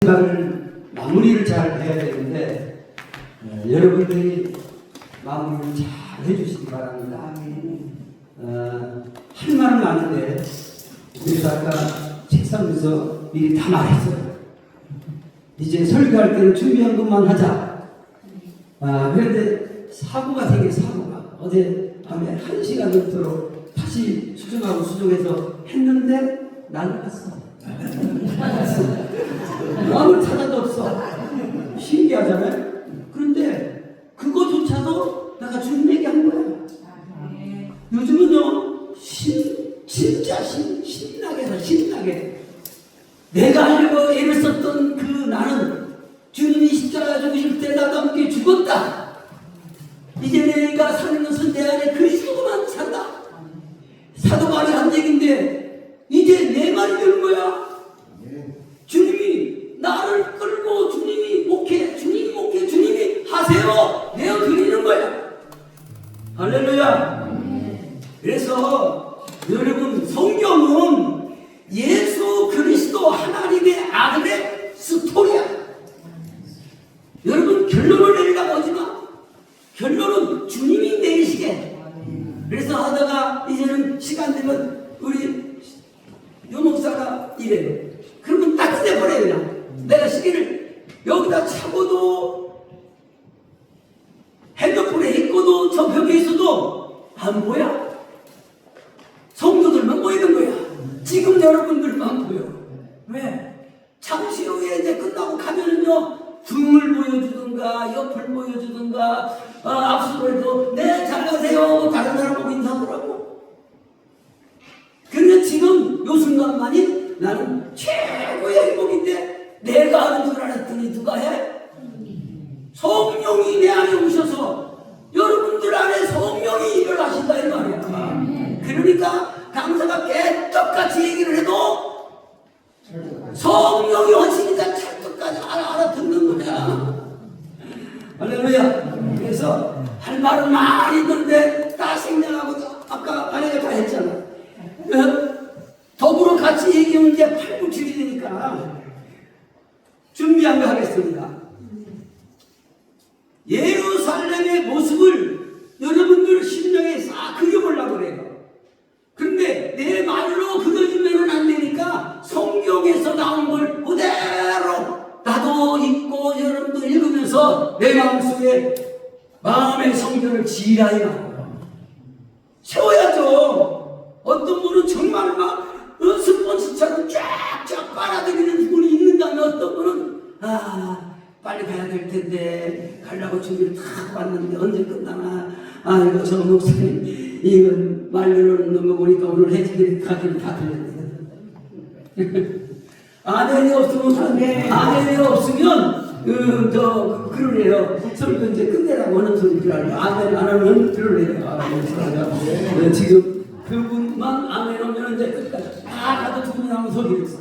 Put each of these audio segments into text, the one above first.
생각을 마무리를 잘 해야 되는데 여러분들이 마무리를 잘 해주시기 바랍니다. 할 말은 많은데 그래서 아까 책상에서 미리 다 말했어요. 이제 설교할 때는 준비한 것만 하자. 그런데 사고가 되게 사고가 어제 밤에 1시간 넘도록 다시 수정하고 수정해서 했는데 날라갔어. 아무 타자도 없어. 신기하잖아요. 그런데 그거조차도 내가 주님 얘기한 거야. 요즘은요 진짜 신나게 해. 신나게 내가 하려고 애를 썼던 그 나는 주님이 십자가 죽으실 때 나도 함께 죽었다. 이제 내가 사는 것은 내 안에 그리스도만 산다. 사도 말이 한 얘기인데 이제 내 말이 되는 거야. 주님이 나를 끌고 주님이 목회 주님이 하세요 내어 드리는 거야. 할렐루야. 그래서 여러분 성경은 예수 그리스도 하나님의 아들의 스토리야. 여러분 결론을 내리려고 하지 마. 결론은 주님이 내리시게. 그래서 하다가 이제는 시간 되면 우리 요 목사가 이래요. 그러면 따뜻해 버려요. 그냥 내가 시계를 여기다 차고도 핸드폰에 있고도 저 벽에 있어도 안 보여. 성도들만 보이는 거야. 지금 여러분들만 보여. 왜? 잠시 후에 이제 끝나고 가면은요 등을 보여주든가 옆을 보여주든가 앞서로 해도 네 잘가세요 다른 사람 보고 인사하더라고. 그런데 지금 요 순간만이 나는 최고의 행복인데 내가 하는 줄 알았더니 누가 해? 성령이 내 안에 오셔서 여러분들 안에 성령이 일을 하신다 이 말이야. 그러니까 강사가 깨떡같이 얘기를 해도 성령이 오시니까 찰떡까지 알아듣는 거야. 할렐루야. 그래서 할 말은 많이 있는데 다 생략하고 아까 아내가 다 했잖아. 더불어 같이 얘기하면 이제 8분 7이 되니까 준비한 거 하겠습니다. 예루살렘의 모습을 여러분들 심령에 싹 그려보려고 그래요. 근데 내 말로 그려주면 안 되니까 성경에서 나온 걸 그대로 나도 읽고 여러분도 읽으면서 내 마음속에 마음의 성경을 지라이 세워야죠. 어떤 분은 정말 막 스폰지처럼 쫙쫙 빨아들이는 분이 있는다면 어떤 분은 빨리 가야 될 텐데 가려고 준비를 다 왔는데 언제 끝나나. 이거 저 목사님 이건 말로는 거 보니까 오늘 해지기를 가기를 다 들렸네. 아멘이 없으면 그러네요. 설교 이제 끝내라고 하는 소리를 알고 아멘 안 하면 들으래요. 지금 그분만 아멘 하면 이제 끝까지 나도 두 분 하면 소리를 했어.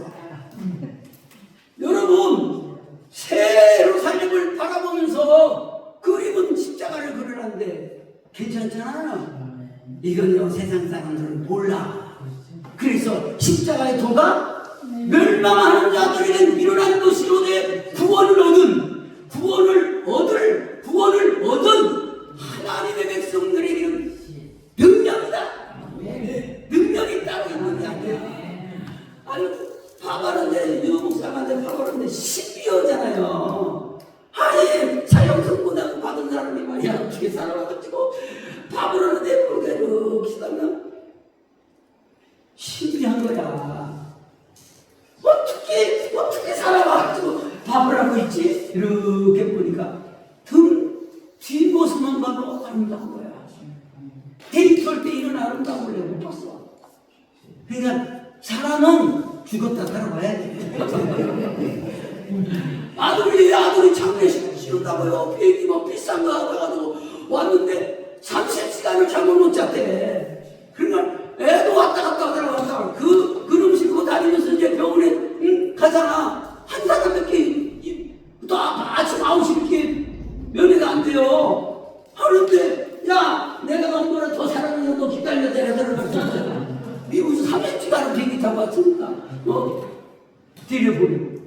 여러분 새 예루살렘을 바라보면서 그림은 십자가를 그려놨는데 괜찮잖아요. 이건요 세상 사람들은 몰라. 그래서 십자가의 도가 멸망하는 자들에게는 일어난 것이로되 구원을 얻은 하나님의 백성들에게는 능력이다. 능력이 따로 있는 게 아니야. 파바른데 유목사한테 파바른데 12호잖아요. 사형 선고나 받은 사람이 말이야 어떻게 살아가지고 파바르는데 그렇게 이렇게 살면 신비한 거야. 어떻게 살아가지고 밥을 하고 있지? 이렇게 보니까 뒷모습만 봐도 아름다운 거야. 데이트할 때 이런 아름다움을 내가 못 봤어. 그러니까 사람은 죽었다 살아봐야 돼. 아들이 장례식 치른다고요. 비행기 뭐 비싼 거 하고 왔는데 30시간을 잠을 못 잤대. 그러니까 애도 왔다 갔다 그놈 싣고 다니면서 이제 병원에 가잖아. 한 사람 몇 개 또 아침 9시 이렇게 면회가 안 돼요. 하는데 야 내가 얼마나 더 사랑하는 너 기다려 내가 미국에서 30시간을 비행기 타고 왔으니까 데려보내고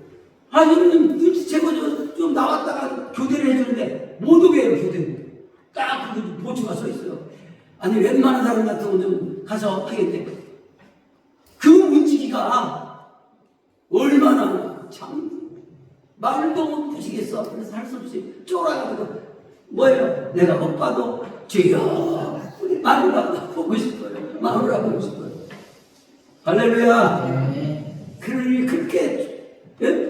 여러분 눈치채고 좀 나왔다가 교대를 해주는데 못 오게 해요, 교대. 딱 그 보초가 서 있어요. 아니, 웬만한 사람 같으면 좀 가서 하겠네. 그 문지기가 얼마나 참 말도 못 부시겠어. 그래서 할 수 없이 쫄아가지고 뭐예요? 내가 못 봐도 주여 우리 마누라 보고 싶어요. 마누라 보고 싶어요. 할렐루야. 그러니 그렇게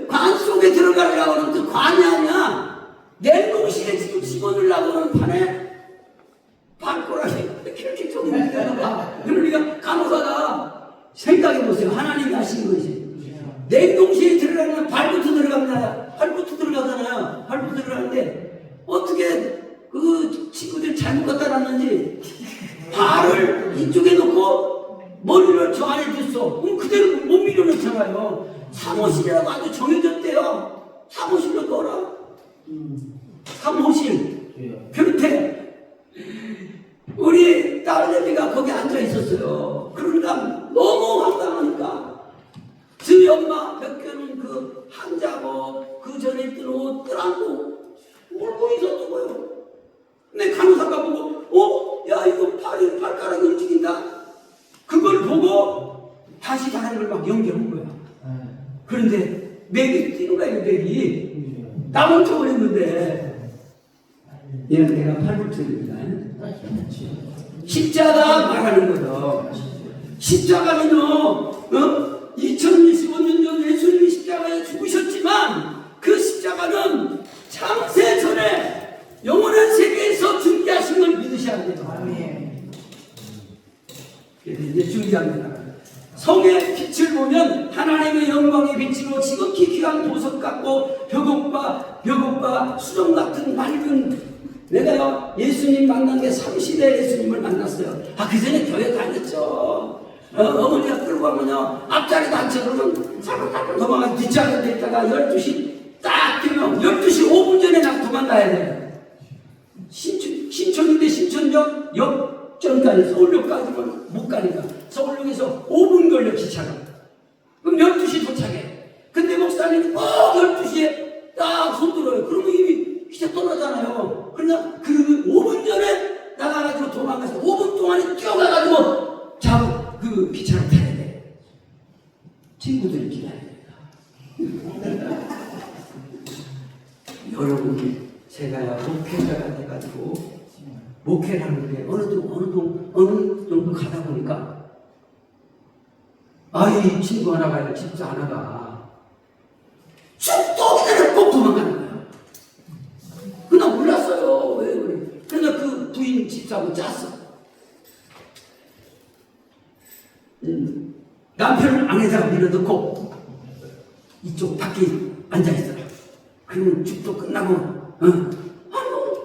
관 속에 들어가려고 하는 그 관이 아니야. 냉동실에 지금 집어넣으려고 하는 판에 발꼬락이 그렇게 좀 움직여나 봐. 그러니까 간호사가 생각해보세요. 하나님이 하신 것이 냉동실에 들어가면 발부터 들어갑니다. 발부터 들어가잖아요. 발부터 들어가는데 어떻게 그 친구들 잘못 갖다 놨는지 발을 이쪽에 놓고 머리를 저 안에 뒀어. 그럼 그대로 못 밀어넣잖아요. 사무실이라고 아주 정해졌대요. 사무실로 넣어라. 사무실. 그렇대. 우리 딸내미가 거기 앉아 있었어요. 그러니까 너무 황당하니까 저희 엄마 벗겨놓은 그 한자고 그 전에 입던 옷 뜰안고 울고 있었던 거예요. 근데 간호사가 보고 야 이거 발가락이 움직인다. 그걸 보고 다시 다른 걸 막 연결한 거야. 그런데 맥이 뛰는 거예요. 맥이 나만 쳐버렸는데 얘는 내가 팔불출입니다. 십자가 말하는 거예요. 십자가는요 2025년 전 예수님이 십자가에 죽으셨지만 그 십자가는 창세 전에 영원한 세계에서 준비하신 걸 믿으셔야 돼요. 그래서 이제 준비합니다. 성의 빛을 보면 하나님의 영광의 빛으로 지극히 귀한 보석 같고 벽옥과 수정 같은 맑은 내가요 예수님 만난 게 30대 예수님을 만났어요. 그 전에 교회 다녔죠. 어머니가 끌고 가면요 앞자리도 앉혀 그러면 살짝 도망가서 뒷자리에 돼 있다가 12시 딱 되면 12시 5분 전에 나 도망가야 돼요. 신촌인데 신촌역 역전까지 서울역까지는 못 가니까 서울역에서 5분 걸려 기차가. 그럼 12시 도착해. 근데 목사님이 12시에 딱 손들어요. 그러면 이미 기차 떠나잖아요. 그러나 그 5분 전에 나가가지고 도망가서 5분 동안에 뛰어가가지고 그 기차를 타야 돼. 친구들이 기다려야 돼. 여러분이 제가 목회자가 돼가지고 목회를 하는데 어느 정도 가다 보니까 이 친구 하나가 집사 하나가 죽도 기다려 꼭 도망가는 거야. 그냥 몰랐어요. 왜 그래? 그러나 그 부인 집사하고 짰어. 남편을 안에다가 밀어넣고 이쪽 밖에 앉아있어요. 그러면 죽도 끝나고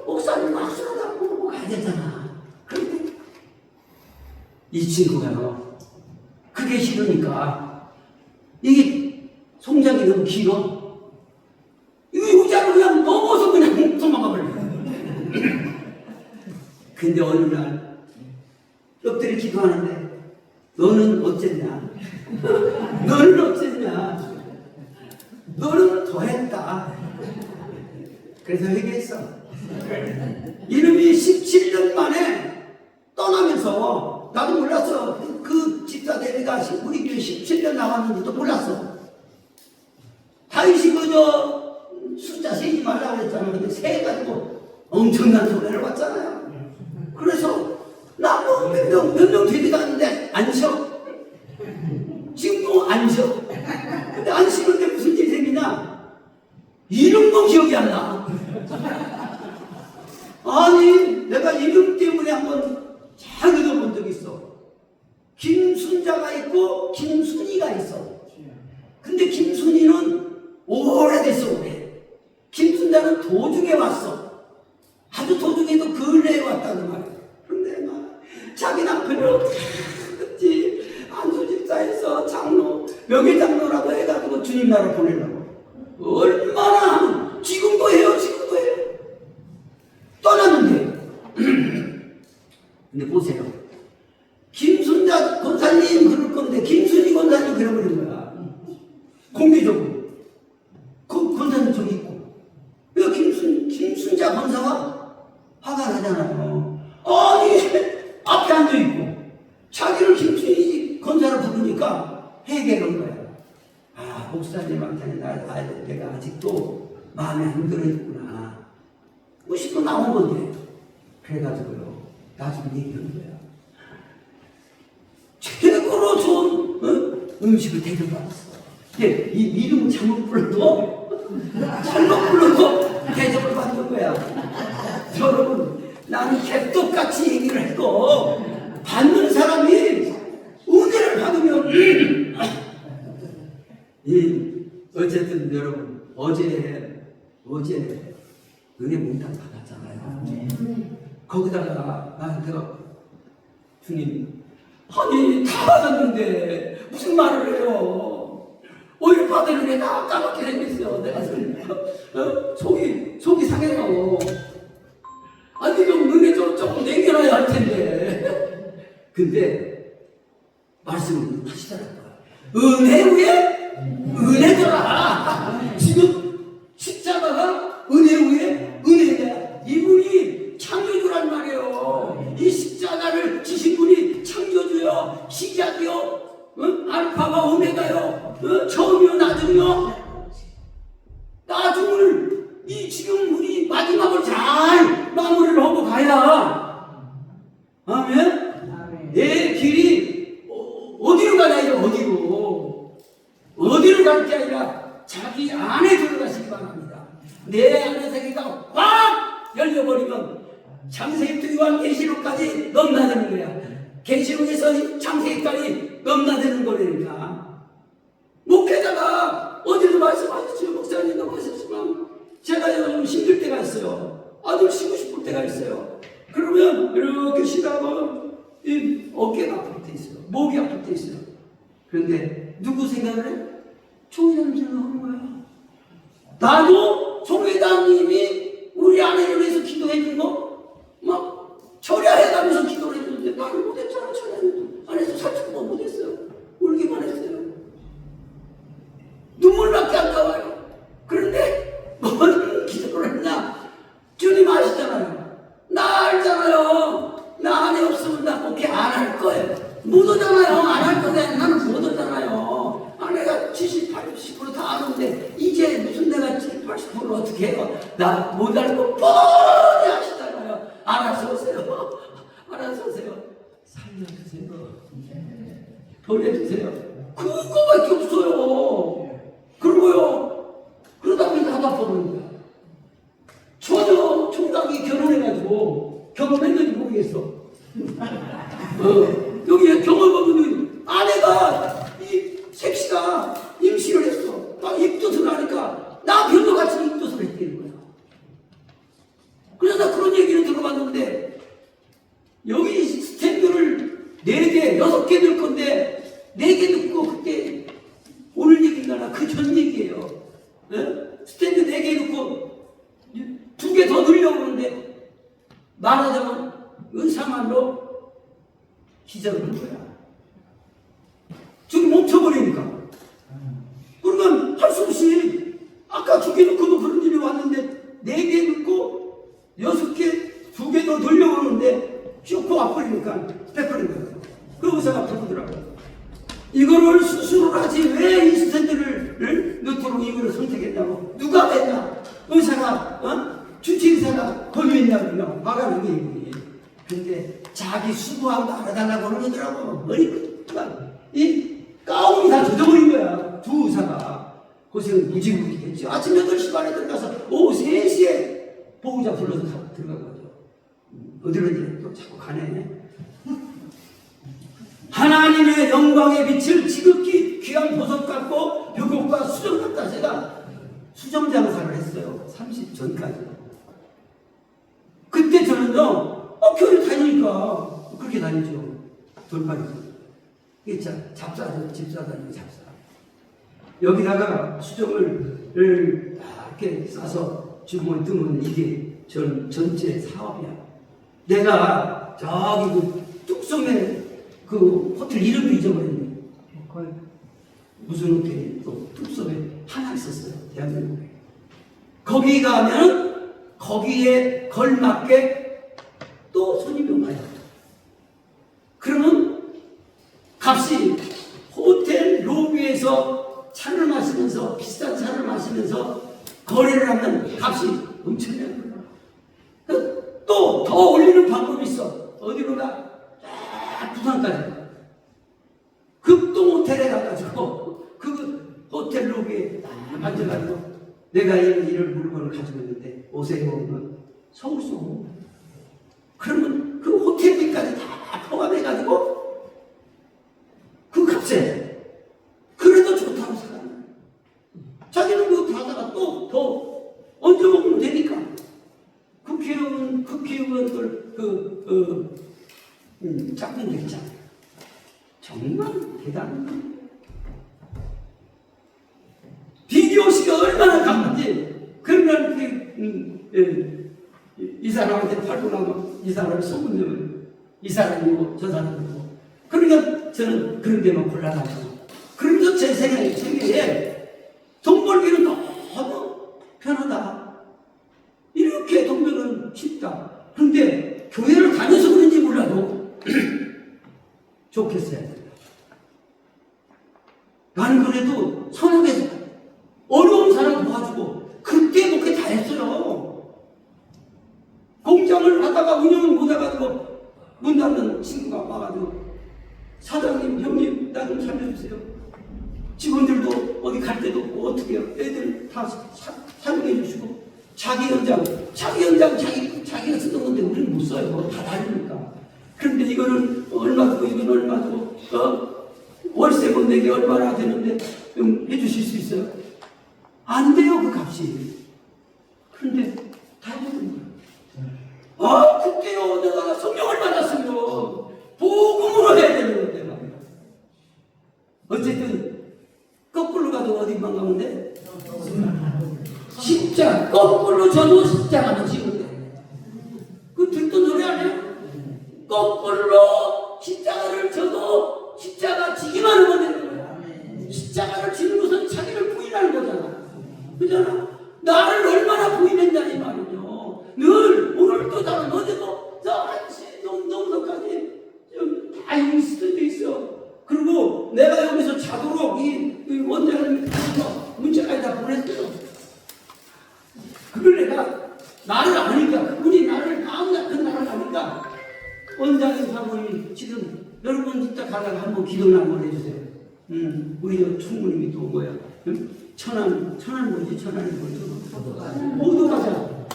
목사님 악수하다 보고 가야 되잖아. 그런데 이 친구가요 그게 싫으니까 이게 송장이 너무 길어. 이 의자를 그냥 넘어서 그냥 도망가 버려요. 근데 어느 날 엎드려 기도하는데 너는 어쨌냐? 너는 어쨌냐? 너는 더했다. 그래서 회개했어. 이놈이 17년 만에 떠나면서 나도 몰랐어. 그 집사 대리가 우리 교회 17년 나왔는지도 몰랐어. 다윗이 그저 숫자 세지 말라고 했잖아. 근데 세가지고 엄청난 손해를 봤잖아요. 그래서 나뭐 몇 명 되지도 않는데 안 쉬어. 지금도 안 쉬어. 근데 안 쉬는데 무슨 일이 생기냐? 이름도 기억이 안 나. 아니 내가 이름 때문에 한번 잘 읽어본 적이 있어. 김순자가 있고 김순이가 있어. 근데 김순이는 오래됐어. 오래. 김순자는 도중에 왔어. 아주 도중에도 근래에 왔다는 말이야. 근데 막 자기 남편을 그치 안수집사에서 장로 명예장로라고 해가지고 주님 나라 보내려고 얼마나 지금도 해요. 떠났는데 근데 보세요. 김순자 권사님 그럴 건데 김순이 권사님 그래버린 거야. 공개적으로 그 권사님 하잖아요. 아니, 앞에 앉아있고, 자기를 김수희 권사를 부르니까 회개한 거야. 아, 목사님한테는 내가 아직도 마음에 안 들어있구나. 싶고 나온 건데. 그래가지고요, 나중에 얘기한 거야. 최고로 좋은 음식을 대접받았어. 이 이름은 잘못 불러도 대접을 받는 거야. 여러분, 나는 개떡같이 얘기를 해도 받는 사람이 은혜를 받으면 어쨌든 여러분, 어제 은혜 몽땅 받았잖아요. 거기다가 나한테 주님, 아니 다 받았는데 무슨 말을 해요? 오히려 받은 게 다 까맣게 생겼어요. 내가 속이 상해요. 아니 좀 은혜 좀 조금 남겨놔야 할 텐데. 근데 말씀을 하시더라고요. 은혜 위에 은혜더라. 지금 십자가가 은혜 위에 은혜다. 이분이 창조주란 말이에요. 이 십자가를 지신 분이 창조주요, 시작이요, 알파와 오메가요, 처음이요, 나중을 이 지금 우리 마지막을 잘 마무리를 하고 가야, 아멘. 내 길이 어디로 가냐 이거 어디로 갈 게 아니라 자기 안에 들어가시기 바랍니다. 내 안에 세계가 확 열려버리면 창세기부터 요한계시록까지 넘나드는 거야. 계시록에서 창세기까지 넘나드는 거라니까. 목회자가 어디도 말씀하셨죠. 목사님도 하셨지만 제가 요즘 힘들 때가 있어요. 아주 쉬고 싶을 때가 있어요. 그러면 이렇게 쉬다가 이 어깨가 아플 때 있어요. 목이 아플 때 있어요. 그런데 누구 생각을 해? 총회장님 생각하는 거야. 나도 총회장님이 우리 아내를 위해서 기도해 준 거 막 철야해가면서 기도를 해줬는데 나를 못했잖아. 철야해도 안에서 살짝도 못했어요. 울기만 했어요. 눈물밖에 안 나와요. 그런데 뭔 기도를 했냐? 주님 아시잖아요. 나 알잖아요. 나 안에 없으면 나 목회 안 할 거예요. 못 오잖아요. 안 할 거예요. 나는 못 오잖아요. 아내가 70, 80%다 아는데 이제 무슨 내가 70, 80%를 어떻게 해요? 나 못 알고 뻔히 아시잖아요. 알아서 오세요. 알아서 오세요. 살려주세요. 돌려주세요. 그거밖에 없어요. 그러고요. 그러다 보니 다 바빠버린 거야. 전혀 총각이 결혼해가지고 경험했는지 모르겠어. 여기 경험해보면 아내가 이 섹시가 임신을 했어. 막 입덧을 하니까 나 별로 같이 입덧을 했다는 거야. 그래서 나 그런 얘기를 들어봤는데 여기 스탠드를 4개, 6개 넣을 건데 4개 넣고 그때 오늘 얘기인가 그 전 얘기예요. 네? 스탠드 4개 넣고 2개 더 넣으려고 하는데 말하자면 의사말로 기절을 한 거야. 지금 멈춰버리니까. 그러면 할 수 없이 아까 2개 넣고도 그런 일이 왔는데 4개 넣고 6개, 2개 더 넣으려고 하는데 쭉 와버리니까 빼버린 거예요. 그 의사가 부르더라고요. 이거를 수술을 하지 왜 이 스탠드를 넣도록 이거를 선택했냐고. 누가 됐냐? 의사가, 주치의사가 권유했냐고요. 막아낸 게 이분이. 근데 자기 수고한 거 알아달라고 그러더라고. 이 가운이 다 젖어버린 거야. 두 의사가. 고생은 무지무지겠죠. 아침 8시 반에 들어가서 오후 3시에 보호자 불러서 들어가거든요. 어디로 또 자꾸 가네. 하나님의 영광의 빛을 지극히 귀한 보석 같고 벽옥과 수정 같다. 제가 수정 장사를 했어요. 30전까지. 그때 저는요, 교회 다니니까 그렇게 다니죠. 돌팔이죠. 이게 잡사죠. 집사 다니는 잡사. 여기다가 수정을 이렇게 싸서 주머니 뜨면 이게 전체 사업이야. 내가 저기 그 뚝섬에 그 호텔 이름도 잊어버렸네. 무슨 호텔이 또 뚝섬에 하나 있었어요. 대한민국에. 거기 가면 거기에 걸맞게 값이 호텔 로비에서 차를 마시면서 비싼 차를 마시면서 거래를 하면 값이 엄청나게 또 더 올리는 방법이 있어. 어디로 가? 부산까지 가. 급동 호텔에 가가지고 그 호텔 로비에 앉아가지고 내가 이런 물건을 가지고 있는데 오세요. 서울서 그러면 그 호텔비까지 다 포함해가지고 그 값에 그래도 좋다고 생각해. 자기는 그 받아가 또 더 얹어 먹으면 되니까. 국회의원들 짝꿍들 있잖아요. 정말 대단한 비디오 씨가 얼마나 강한지. 그러면 이 사람한테 팔고 나면 이 사람이 소문내면 이 사람이고 저 사람이고. 그러니까 저는 그런 데만 곤란하죠. 그러면서 제 생각에 돈 벌기는 너무 편하다. 이렇게 돈 벌기는 쉽다. 그런데 교회를 다녀서 그런지 몰라도 좋겠어요. 나는 그래도 선하게 어려운 사람 도와주고 그때 목회 다 했어요. 공장을 하다가 운영을 못해가지고 문 닫는 친구가 와가지고 사장님, 형님, 나 좀 살려주세요. 직원들도 어디 갈 데도 없고 어떻게 해요? 애들 다 사용해 주시고 자기 연장 자기가 쓰던 건데 우리는 못 써요. 다 다르니까. 그런데 이거는 얼마 주고 이건 얼마 주고 월세금 내기 얼마나 되는데 좀 해주실 수 있어요? 안 돼요, 그 값이. 그런데 다 해주는 거예요. 그때요, 내가 성령을 받았으면 복음으로 해야 되는 건데 말이야. 어쨌든 거꾸로 가도 어디만 가면 돼? 십자가 거꾸로 져도 십자가는 지면 돼. 그 듣던 노래 아니야? 거꾸로 십자가를 져도 십자가 지기만 하면 되는 거야. 십자가를 지는 것은 자기를 부인하는 거잖아. 그잖아. 나를 얼마나 부인했냐 이 말이죠. 늘 오늘도 나는 어제도 저 한시 정도까지 다 여기 수도 있어. 그리고 내가 여기서 자도록 이 원장님 문자까지 다 보냈어요. 그걸 내가 나를 아니까 그분이 나를 마음 같은 나를 아니까 원장님 사모님 지금 여러분 이따 가다가 한번 기도나 한번 해주세요. 우리 총무님이 또 뭐야? 천안 뭐지? 천안이 뭐죠? 모두 가자.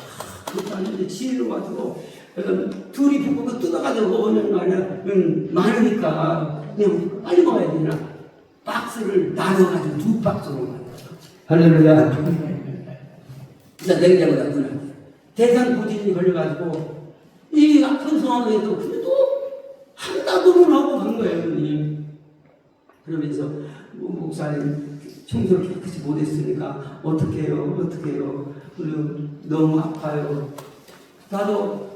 그것도 아닌데 지혜로 가지고 둘이 부부가 뜯어가지고 오는 말이야. 많으니까 그냥 빨리 먹어야 되나? 박스를 나눠가지고 2박스로 만들어. 할렐루야. 진짜 냉장고 놨구나. 대상포진이 걸려가지고 이 아픈 상황에도 그래도 한다고는 하고 간 거예요. 그러면서 목사님 청소를 깨끗이 못했으니까 어떻게 해요? 그리고 너무 아파요. 나도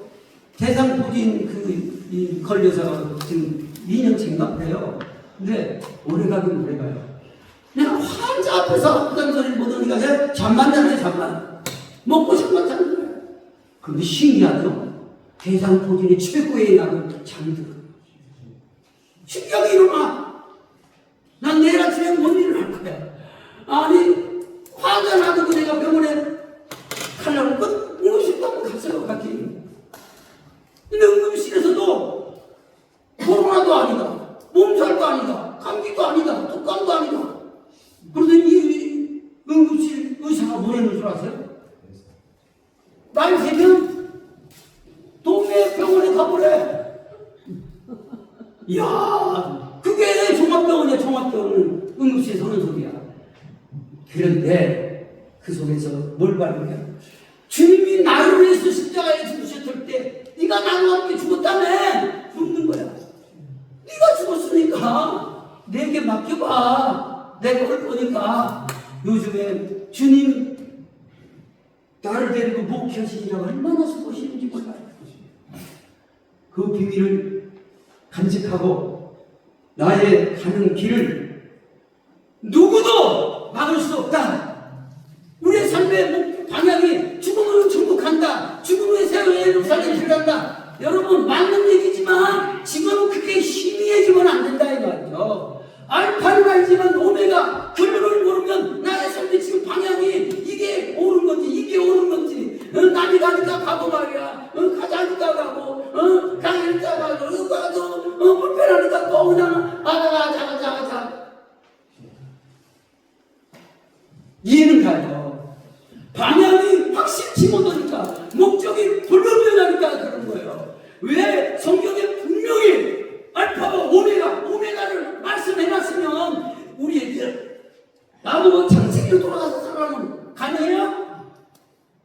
대상포진 걸려서 지금 2년째인가 그래요. 근데 오래 가긴 오래 가요. 내가 환자 앞에서 아프다는 소리를 못 하니까 잠만 자네 잠만. 먹고 싶으면 자는 거야. 그런데 신기하죠? 대상포진이 700구에 나고 잠들어. 신기하게 일어나. 난 내일 아침에 뭔 일을 할 거야. 아니 화가 나도 내가 병원에 가려고 응급실도 한번 갔어요. 같이. 근데 응급실에서도 코로나도 아니다. 몸살도 아니다. 감기도 아니다. 독감도 아니다. 그러더니 이 응급실 의사가 뭐라는 줄 아세요? 날 새면 동네 병원에 가보래. 이야, 그게 종합병원이야. 종합병원은 응급실에 서는 소리야. 그런데 그 속에서 뭘 발견해? 주님이 나를 위해서 십자가에 죽으셨을 때 네가 나와 함께 죽었다며 묻는 거야. 네가 죽었으니까 내게 맡겨봐. 내가 올 거니까. 요즘에 주님 나를 데리고 목회하시느라고 얼마나 수고하시는지 몰라요. 그 비밀을 간직하고 나의 가는 길을 누구도 막을 수 없다. 우리의 삶의 방향이 죽음으로 천국 간다. 죽음의 새로운 예루살렘 들어간다. 여러분 맞는 얘기지만 지금은 그게 희미해지면 안 된다 이 말이죠. 심어놓으니까 목적이 불분명하니까 그런 거예요. 왜 성경에 분명히 알파와 오메가를 말씀해놨으면 우리에게 나보고 창세기로 돌아가서 살아가면 가능해요?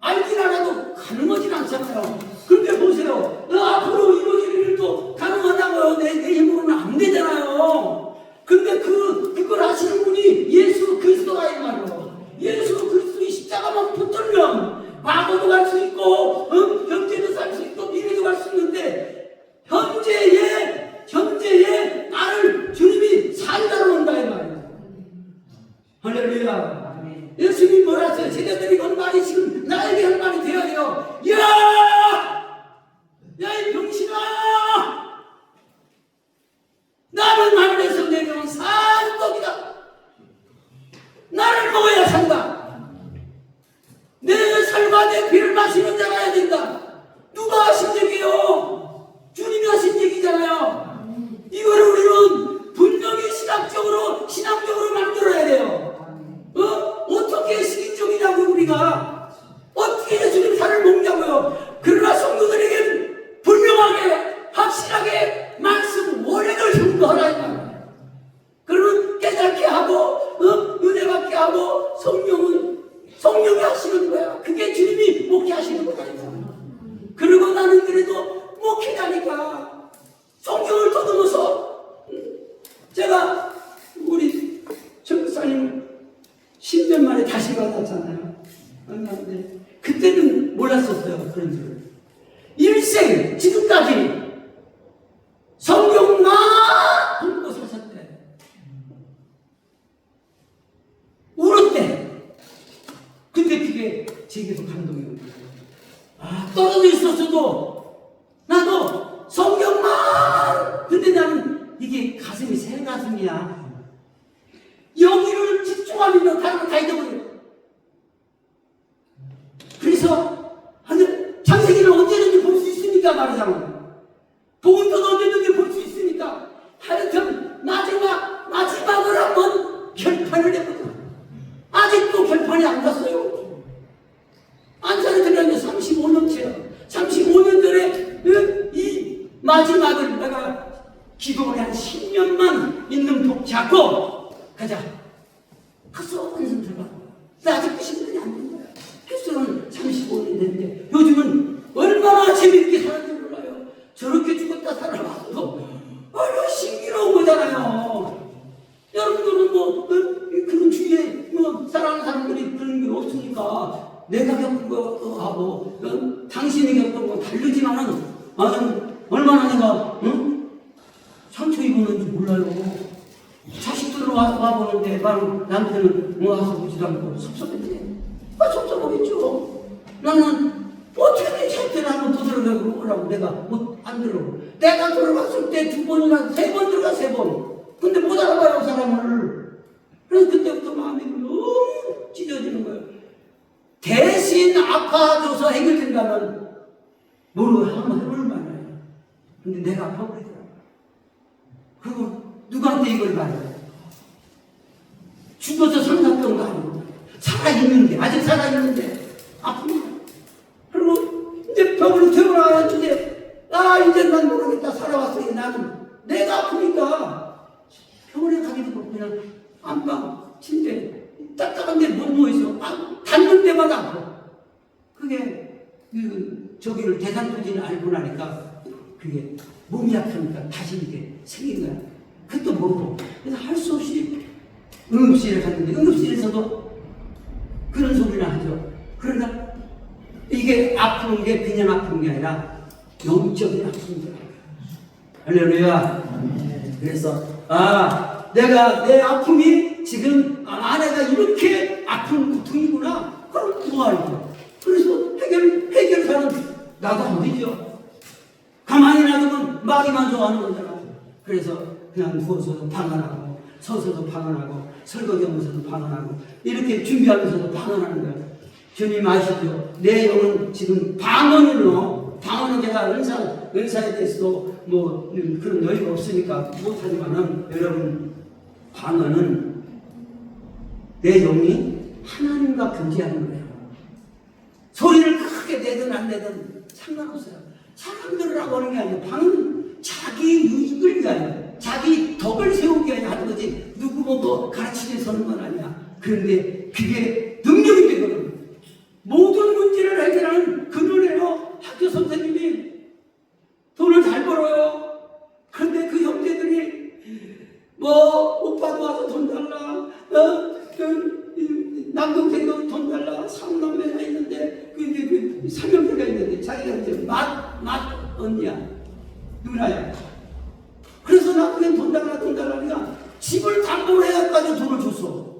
알긴 알아도 가능하진 않잖아요. 근데 보세요. 앞으로 이루어질 일도 가능하다고요. 내 힘으로는 안 되잖아요. 근데 그걸 하시는 분이 예수 그리스도가 이 말이에요. 예수 그리스도의 십자가만 붙들면 과거도 갈 수 있고 현재도 살 수 있고 미래도 갈 수 있는데 현재에 나를 주님이 살다로 온다 이 말이에요. 할렐루야. 예수님이 뭐라 했어요? 제자들이 건 말이 지금 나에게 한 말이 되어야 돼요. 야 이 병신아, 나는 하늘에서 내려온 산떡이다. 나를 먹어야 산다. 내 살과 내 피를 마시는 자가 해야 된다. 누가 하신 얘기예요? 주님이 하신 얘기잖아요. 이거를 우리는 분명히 신앙적으로 만들어야 돼요. 어떻게 식인종이냐고 우리가 어떻게 예수님 살을 먹냐고요. 그러나 성도들에게 분명하게 확실하게 말씀 원행을 증거하라 이 말이에요. 그러면 깨닫게 하고 은혜 받게 하고 성령이 하시는 거야. 그게 주님이 목회하시는 거다니까. 그리고 나는 그래도 목회자니까 성경을 더듬어서 제가 우리 전사님 10년 만에 다시 만났잖아요. 만났는데 그때는 몰랐었어요. 그런 줄을. 일생 지금까지 성경만 읽고 사셨대. 울었대. 근데 그게 제게도 감동이 온 거예요. 떨어져 있었어도 나도 성경만. 근데 나는 이게 가슴이 새 가슴이야. 여기를 집중하면 다른 거 다 잊어버려요. 그래서 창세기를 언제든지 볼 수 있으니까 말이잖아요. 복음서도 언제든지 볼 수 있으니까 하여튼 마지막으로 한번 결판을 해보자. 아직도 결판이 안 갔어요. 안산에 들어가면 35년째요. 35년 전에 이 마지막을 내가 기도를 한 10년만 있는 복 잡고 가자. 헛소리 한숨 들어가. 나 아직도 10년이 안 된 거야. 횟수는 35년 됐는데 요즘은 얼마나 재밌게 사는지 몰라요. 저렇게 죽었다 살아나서 아주 신기로운 거잖아요. 여러분들은 그런 주위에 사랑하는 사람들이 그런 게 없으니까 내가 겪은 거하고 당신이 겪은 거 다르지만은 얼마나 내가 상처 입었는지 몰라요. 자식들을 와보는데 바로 남편은 와서 보지도 않고 섭섭했지. 섭섭하겠죠. 나는 어떻게든 자식들을 한번 더 들어가고 그러라고 내가 안 들어가고. 내가 들어갔을 때 2번이나 3번 들어가 3번. 근데 못 알아봐요 사람을. 그래서 그때부터 마음이 너무 찢어지는 거예요. 대신 아파줘서 해결된다면 한번 해볼 만해요. 근데 내가 아파버리더라고요. 그리고 누구한테 이걸 말해요? 죽어서 상상병도 아니고 살아있는데 아직 살아있는데 아픕니다. 그리고 이제 병으로 퇴원하는데 이제 난 모르겠다. 살아왔으니 나는 내가 아프니까 병원에 가기도 그렇고 그냥 안방 침대 딱딱한데 못 누워있어. 닿는 데마다 아파. 그게 저기를 대상포진을 알고 나니까 그게 몸이 아프니까 다시 이게 생긴 거야. 그것도 모르고. 그래서 할 수 없이 응급실에 갔는데 응급실에서도 그런 소리를 하죠. 그러나 이게 아픈 게 그냥 아픈 게 아니라 영적인 아픔이다. 할렐루야. 그래서 내가 내 아픔이 지금 아내가 이렇게 아픈 고통이구나. 그럼 뭐하려고. 그래서 해결사는 나도 안 되죠. 가만히 놔두면 마귀만 좋아하는 거잖아. 그래서 그냥 누워서도 방언하고 서서도 방언하고 설거지하면서도 방언하고 이렇게 준비하면서도 방언하는 거예요. 주님 아시죠? 내 영은 지금 방언은 제가 은사에 대해서도 그런 여유가 없으니까 못하지만은 여러분 방언은 내 영이 하나님과 교제하는 거예요. 소리를 되든 안 되든 상관없어요. 사람들이라고 하는 게 아니에요. 방은 자기 유익을 위하여, 자기 덕을 세우기 위하여 하는 거지, 누구 보고 가르치기 위해서는 건 아니야. 그런데 그게 능력이 되거든. 모든 문제를 해결하는 근원이에요. 학교 선생님이 돈을 잘 벌어요. 그런데 그 형제들이 오빠도 와서 돈 달라, 남동생도 돈 달라, 삼남매가 있는데 삼형제가 있는데 자기가 이제 맛 언니야, 누나야. 그래서 나중에 돈 달라 하니까 집을 담보로 해야까지 돈을 줬어.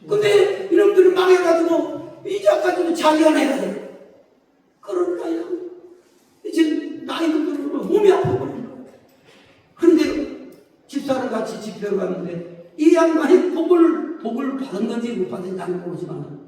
근데 이놈들이 망해가지고 이자까지도 자기가 내야 돼. 그러니까 이제 나이도 들고 몸이 아파버린 거야. 그런데 집사를 같이 집회를 갔는데 이 양반이 복을 받은 건지 못 받은지 나는 모르지만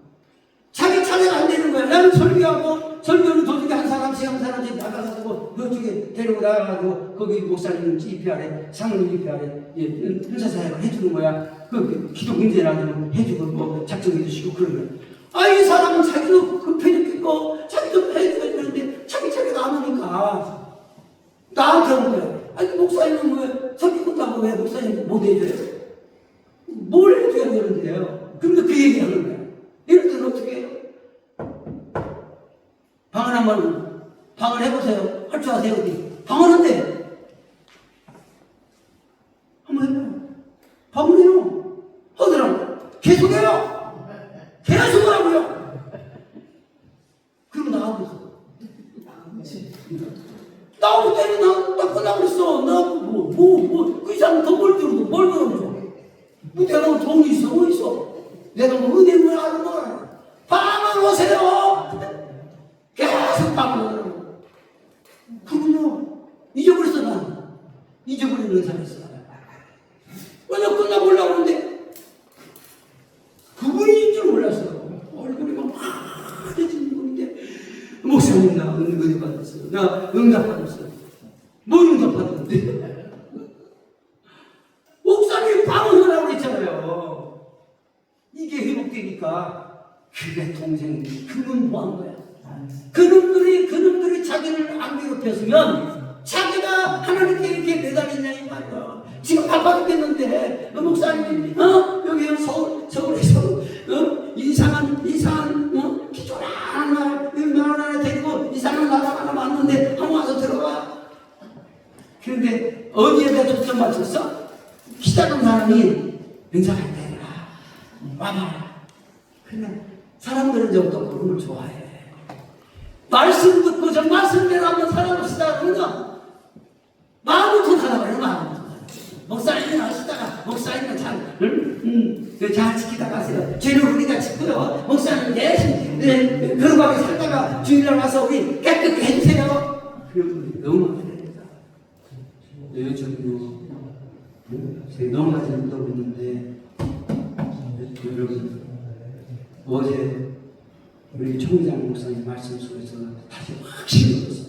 자기 차례가 안 되는 거야. 나는 설교는 도중에 한 사람씩 나가가지고 이쪽에 데리고 나가가지고 거기 목사님 집회 아래, 상무 집회 아래 은사사역을 해주는 거야. 그 기도 문제라도 해주고 작성해 주시고 그러면 이 사람은 자기도 급해 죽겠고 자기도 해줘야 되는데 자기 차례가 안 오니까 나한테 온 거야. 목사님은 왜 설교 끝나고 왜 목사님 못 해줘요? 뭘 해줘야 되는데요? 그런데 그 얘기하는 거야. 이럴 때는 어떻게 해요? 방을 해보세요. 할 줄 아세요? 어디? 방을 한대. 한번 해봐요. 방을 해요. 하더라고. 계속해요. 계속 하라고요. 그리고 나가고 있어. 나올 때는 나 끝나고 있어. 그 이상 더 뭘 들어도 뭘 들어줘. 내가 돈이 있어. 뭐 있어. 내가 은행을 하는 거야. 방을 오세요. 계속 방을 오라고. 그분요. 잊어버렸어, 난. 잊어버리는 사람이었어. 그래서 끝나고 올라오는데 그분인 줄 몰랐어요. 얼굴이 막 환해지는 분인데 목사님 나 은혜 받았어요. 나 응답 받았어요. 뭐 응답 받았는데? 목사님 방을 하라고 했잖아요. 이게 회복되니까 그래 동생들이 그분 뭐 한 거야? 그놈들이 자기를 안 괴롭혔으면 자기가 하나님께 이렇게 매달리냐 이 말이야. 지금 바빠 죽겠는데 목사님이 여기 서울에서 이상한 기존한 말 하나 데리고 이상한 나라 하나 왔는데 한번 와서 들어가. 그런데 어디에다 초점 맞췄어? 기다린 사람이 명상할 때라 와봐라. 그냥 사람들은 좀더 그런 걸 좋아해. 말씀 듣고 저 말씀대로 한번 살아봅시다 그러면 마음부터 살아봐요. 마음부터. 목사님이 나시다가 목사님은 잘 지키다 가세요. 죄를 우리가 짓고요. 목사님 대신 거룩하게 살다가 주일날 와서 우리 깨끗게 해주세요. 그리고 너무 많습니다. 요즘 제가 너무 많이 묻어고 있는데 여러분 어제 우리 총장 목사님 말씀 속에서 다시 확실히 얻었어요.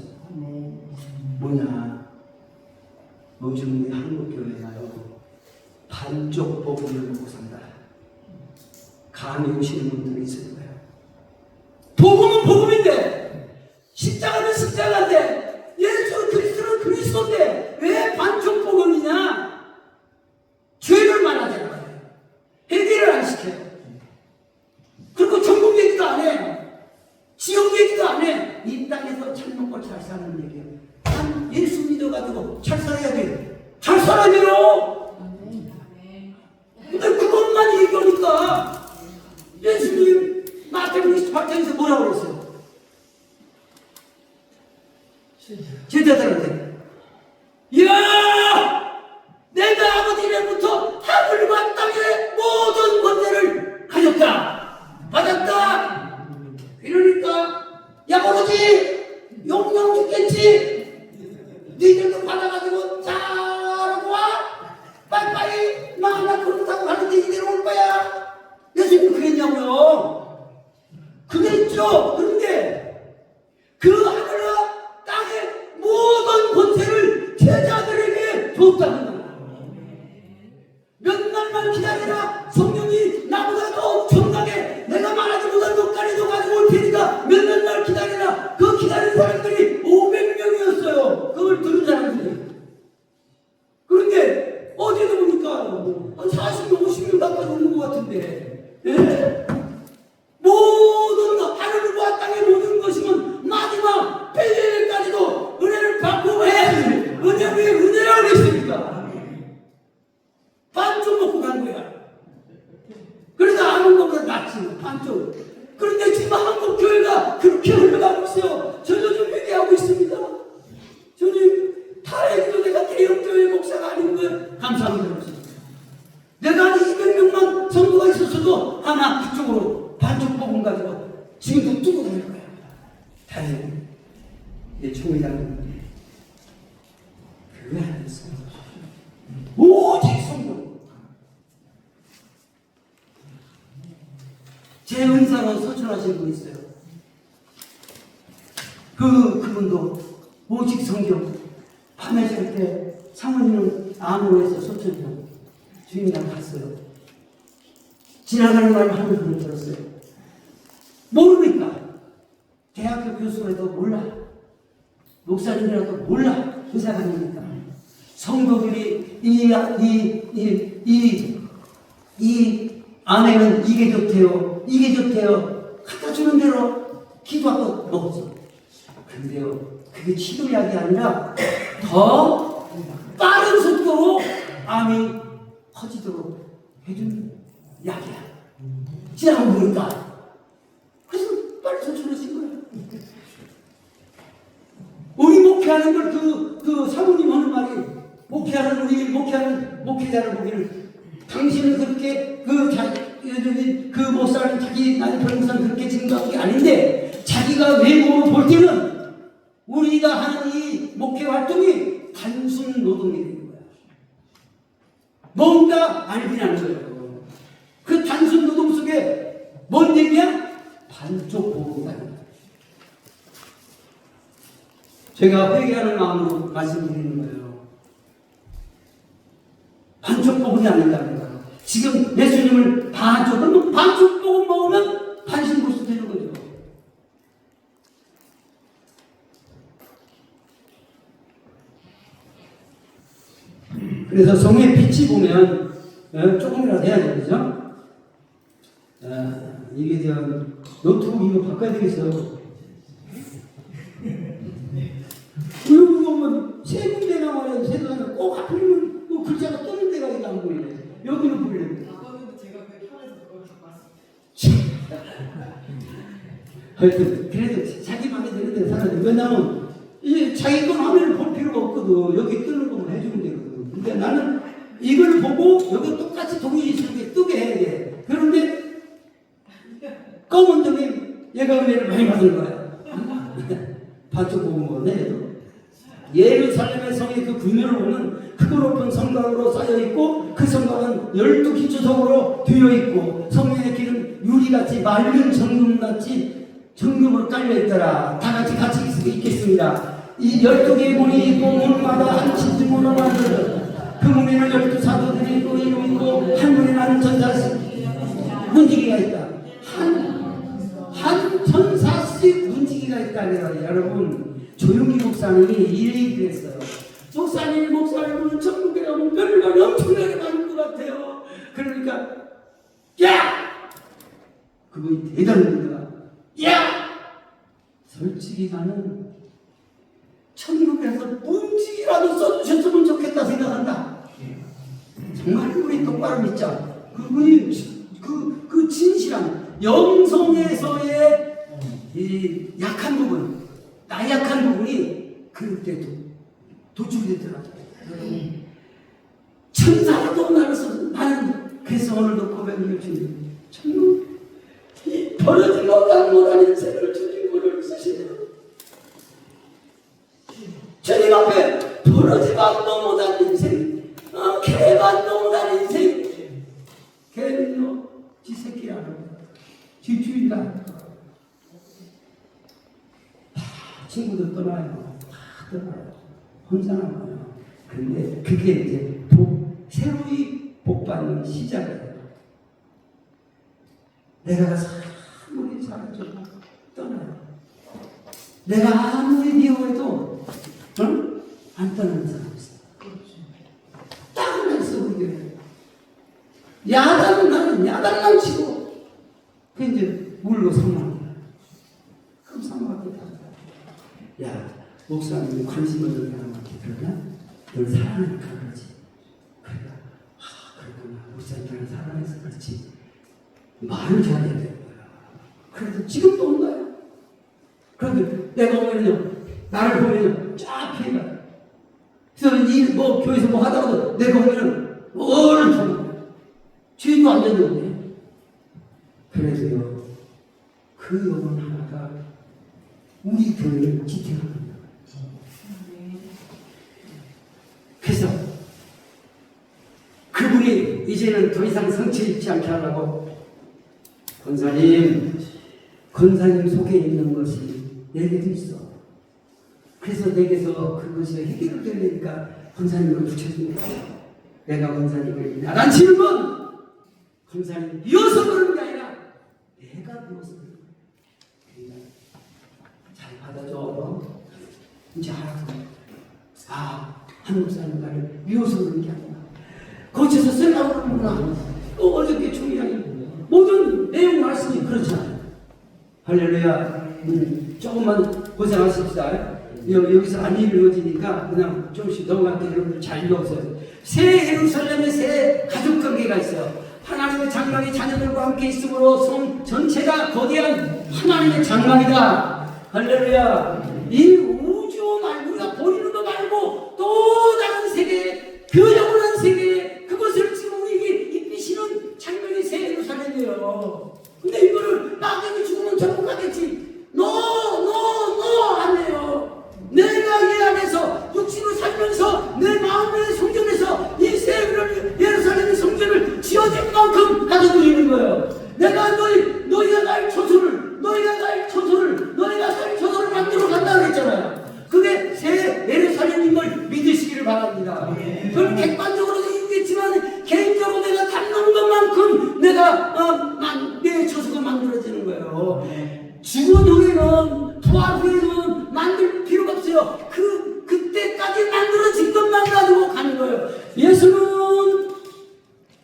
뭐냐, 요즘 우리 한국교회가요 반쪽 복음을 먹고 산다. 감이 오시는 분들이 있을 거예요. 복음은 복음인데 십자가는 십자가인데 예수 그리스도는 그리스도인데 왜 반쪽 복음이냐? 죄를 말하잖아요. 해결을 안 시켜요. 그리고 천국 얘기도 안 해. 지옥 얘기도 안 해. 이 땅에서 잘 먹고 잘 사는 얘기예요. 난 예수 믿어가지고 잘 살아야 돼. 잘 살아야 돼요. 근데 그것만 얘기하니까 예수님 마태복음 28장에서 뭐라고 그랬어요? 제자들한테 야! 내가 아버지 이름부터 하늘과 땅의 모든 권세를 가졌다. 받았다. 이러니까 야 모르지 용용 죽겠지. 니들도 받아가지고 잘하고 와. 빨리빨리 나 그렇다고 하는데 이대로 올 거야. 예수님 그랬냐고요. 그랬죠. 그런데 그 하늘과 땅의 모든 권세를 제자들에게 줬다는 거야. 몇 날만 기다리라. 성령이 나보다 더 엄청나게 내가 말하지 못한 것까지도 가지고 올 테니까 몇 날 기다리라. 지금 눈 뜨고 다닐 거야. 다행히 내 총회장님 그거 안 됐어. 오직 성령. 제 은사로 서출하신 분 있어요. 그분도 오직 성경. 밤에 잘 때 사모님은 암호에서 서출해서 주인장 갔어요. 지나가는 말 하는 분을 들었어요. 모르니까. 대학교 교수라도 몰라. 목사님이라도 몰라. 의사관이니까. 성도들이 이 아내는 이게 좋대요. 이게 좋대요. 갖다 주는 대로 기도하고 먹었어. 근데요, 그게 치료약이 아니라 더 빠른 속도로 암이 퍼지도록 해준 약이야. 지나고 보니까. 그래서 빨리 조출하신 거예요. 우리 목회하는 걸 그 사모님 하는 말이 우리 목회하는 목회자를 보기를 당신은 그렇게 그 목사는 자기 남편 목사는 그렇게 증거한 게 아닌데 자기가 외모로 볼 때는 우리가 하는 이 목회 활동이 단순 노동이 되는 거야. 뭔가 알기라는 거예요. 그 단순 노동 속에 뭔 얘기야? 반쪽 복음이라는 거야. 제가 회개하는 마음으로 말씀드리는 거예요. 반쪽 복음이 아닌다는 거예요. 지금 예수님을 반쪽 복음 먹으면 반신고수 되는 거죠. 그래서 성의 빛이 보면 조금이라도 해야 되겠죠? 이게 노트북 이거 바꿔야 되겠어. 여기 보면 세 군데나 말이야. 세 군데나 꼭 하필이면 그 글자가 뜨는 데가 이거 안 보이네. 여기는 보이네. 아까도 제가 그 편에서 그걸 갖고 왔습니다. 하여튼 그래도 자기 마음에 드는 데로 살아야 돼. 왜냐면 이 자기 건 화면을 볼 필요가 없거든. 여기 뜨는 거만 해주면 되거든. 근데 나는 이걸 보고 여기 똑같이 동일이 뜨게 해야 돼. 그런데 검은 등에 얘가 은혜를 많이 받은 거야. 반쪽 보고 먹었네. 예루살렘의 성의 그 규모를 보면 크고 높은 성곽으로 쌓여있고 그 성곽은 12기초석으로 되어있고 성령의 길은 유리같이 맑은 정금으로 깔려있더라. 다같이 있겠습니다. 이 12개의 문이 있고 문마다 한 진주문으로 만들어졌다. 그 문에는 12사도들이 있고 이름이 있고 한 문에는 한 문지기가 있다. 한 천사씩 문지기가 있다. 여러분 조용히 목사님이 이 얘기를 했어요. 목사님은 천국에 가면 별관이 엄청나게 많은 것 같아요. 그러니까 야! 그분이 대단합니다. 야! 솔직히 나는 천국에서 문지기라도 써주셨으면 좋겠다 생각한다. 정말 우리 똑바로 믿자. 그분이 그 진실한 영성에서의 이 약한 부분, 나약한 부분이 그때도 도출이 되더라고요. 천사라도 나는 그래서 오늘도 고백을 주님 정말 이 버려진 것과 못한 인생을 주님 오늘 쓰시네요. 주님 앞에 버려지만도 못한 인생, 개만도 못한 인생, 개는요 지 새끼라는 거야. 지 주인다. 친구들 떠나요. 다 떠나요. 혼자 남아요. 근데 그게 이제 새로이 복받는 시작이에요. 내가 가서 아무리 잘해줘도 떠나요. 내가 아무리 미워해도 안 떠나는 사람 있어. 딱 하나 있어 우리 교회. 나는 야단만 치고 그 이제 물로 상망. 그럼 상망하고 야, 목사님이 관심 없는 사람한테 그러냐? 널 사랑하니까 그러지. 그렇구나. 목사님을 사랑해서 그렇지. 말을 잘해야 되는 거야. 그래서 지금도 온 거야. 그런데 내가 오면요, 나를 보면요, 쫙 피해가. 그래서 교회에서 뭐 하다가도 내가 오면은 얼른 보는 거야. 죄도 안 되는데. 그래서요, 그 영혼 하나가 우리 교회를 지탱합니다. 그래서 그분이 이제는 더 이상 성취 있지 않게 하려고 권사님 속에 있는 것이 내게도 있어. 그래서 내게서 그것이 해결되니까 권사님을 붙여준 거야. 내가 권사님을 야단치는 건 권사님 비워서 그러는 게 아니라 내가 비워서 그러는 거야. 잘 받아줘. 이제 알았고. 한 목사님 나를 미워서 그러는 게 아니라 거기서 쓰려고 그러는구나. 또 어저께 총회장이 모든 내용 말씀이 그렇잖아요. 할렐루야. 조금만 고생하십시다. 여기서 안 읽어지니까 그냥 조금씩 넘어갈게. 여러분들 잘 읽어보세요. 새 예루살렘의 새 가족관계가 있어요. 하나님의 장막이 자녀들과 함께 있으므로 성 전체가 거대한 하나님의 장막이다. 할렐루야. 이 우주 말고 우리가 보이는 거 말고 또 다른 세계, 그 영원한 세계, 그것을 지금 우리에게 입히시는 장면이 새 예루살렘이에요. 근데 이거를 나중에 죽으면 천국 가겠지. 안 해요. 내가 이 안에서 육신을 살면서 내 마음의 성전에서 이 새 예루살렘의 성전을 지어진 만큼 가져드리는 거예요. 내가 너희가 날 처소를 만들어 간다 그랬잖아요. 그게 새 예루살렘인 걸 믿으시기를 바랍니다. 그걸 객관적으로 얘기했지만 개인적으로 내가 닮는 것만큼 내가 내 처소가 만들어지는 거예요. 죽은 후에는, 부활 후에는 만들 필요가 없어요. 그때까지 만들어진 것만 가지고 가는 거예요. 예수는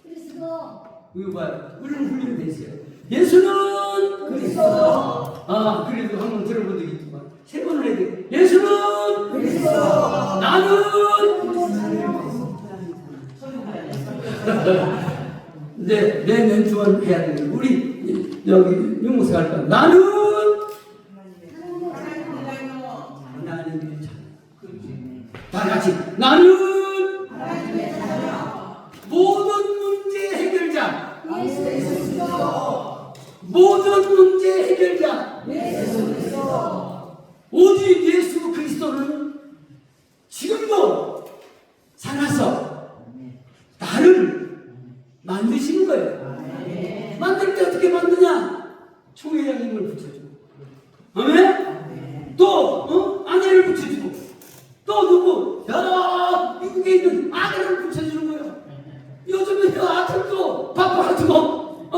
그리스도. 이거 봐요. 훈련 돼 있어요. 예수는 그리스도. 그래도 한번 들어본 적이 있지만 세 번을 해야 돼. 예수는 그리스도. 나는 이제 내 멘트만 해야 되는 우리 여기 윤모사 할 거야. 나는 다 같이 나는 모든 문제 해결자. 모든 문제 해결자. 오직 예수 그리스도는 지금도 살아서 나를 만드시는 거예요. 만들 때 어떻게 만드냐? 총회장님을 붙여주고, 아멘? 또 아내를 붙여주고, 또 누구? 미국에 있는 아내를 붙여주는 거예요. 요즘에 아들도 바빠가지고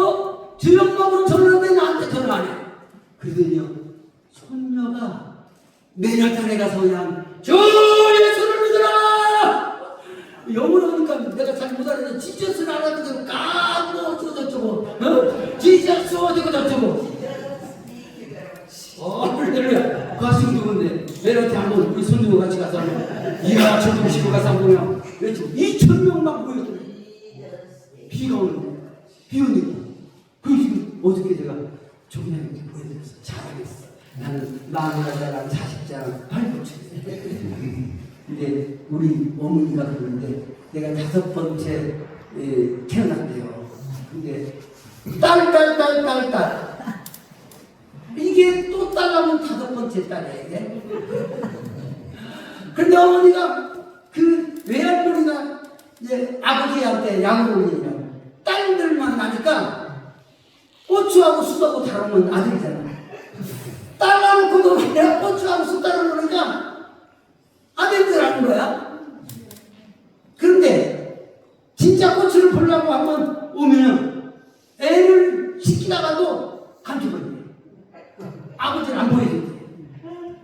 주영밥으로 전화하면 나한테 전화 안 해. 그러더니요 손녀가 매년 달에 가서 그냥 주 예수를 믿어라. 영어로 하니까 내가 잘 못 알아듣는 지저스를 알아듣고 까고 어쩌고 저쩌고 지저스 어쩌고 저쩌고 할렐루야. 가수 누군데 내한테 한번 우리 손주고 같이 가서 이야 저도 시고 가서 한번 보면 2,000명만 모였더니 비가 오는데 비 오니까 그 지금 어저께 제가 조그맣게 보여드렸어. 잘하겠어. 나는 마누라자랑 40자랑 8부처. 근데 우리 어머니가 그러는데 내가 5번째 태어났대요. 근데 딸 이게 또 딸하면 5번째 딸이야 이게. 근데 어머니가 그 외할머니가 이제 아버지한테 양을 올리면 딸들만 나니까 고추하고 쑥하고 다루면 아들이잖아. 딸하고도 내가 고추하고 쑥 다루니까 아들들 하는 거야. 그런데 진짜 고추를 보려고 한번 오면은 애를 시키다가도 감춰버려. 아버지는 안 보여준대.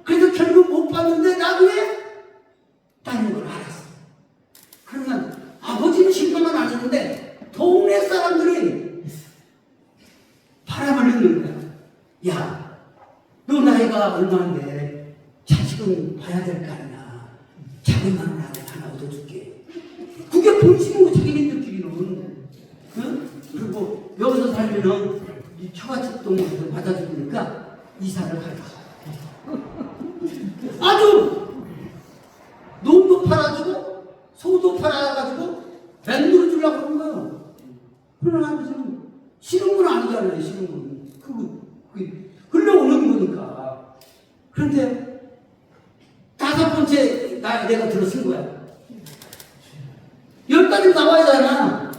그래서 결국 못 봤는데 나중에 다른 걸 알았어. 그러면 아버지는 실망은 안 했는데 동네 사람들이 바람을 넣는 거야. 야, 너 나이가 얼마인데 자식은 봐야 될 거 아니야. 자기 마누라한테 하나 얻어줄게. 그게 본심이고 자기네들끼리는. 응? 그리고 여기서 살면은 이 처갓집 동네에서 받아주니까 이사를 가자. 아주 농도 팔아주고 소도 팔아가지고 밴드로 주려고 그런 거예요. 그런 아버지는 싫은 건 아니잖아요. 싫은 건. 그런데 다섯 번째 내가 들어쓴 거야. 10달이 나와야 되잖아.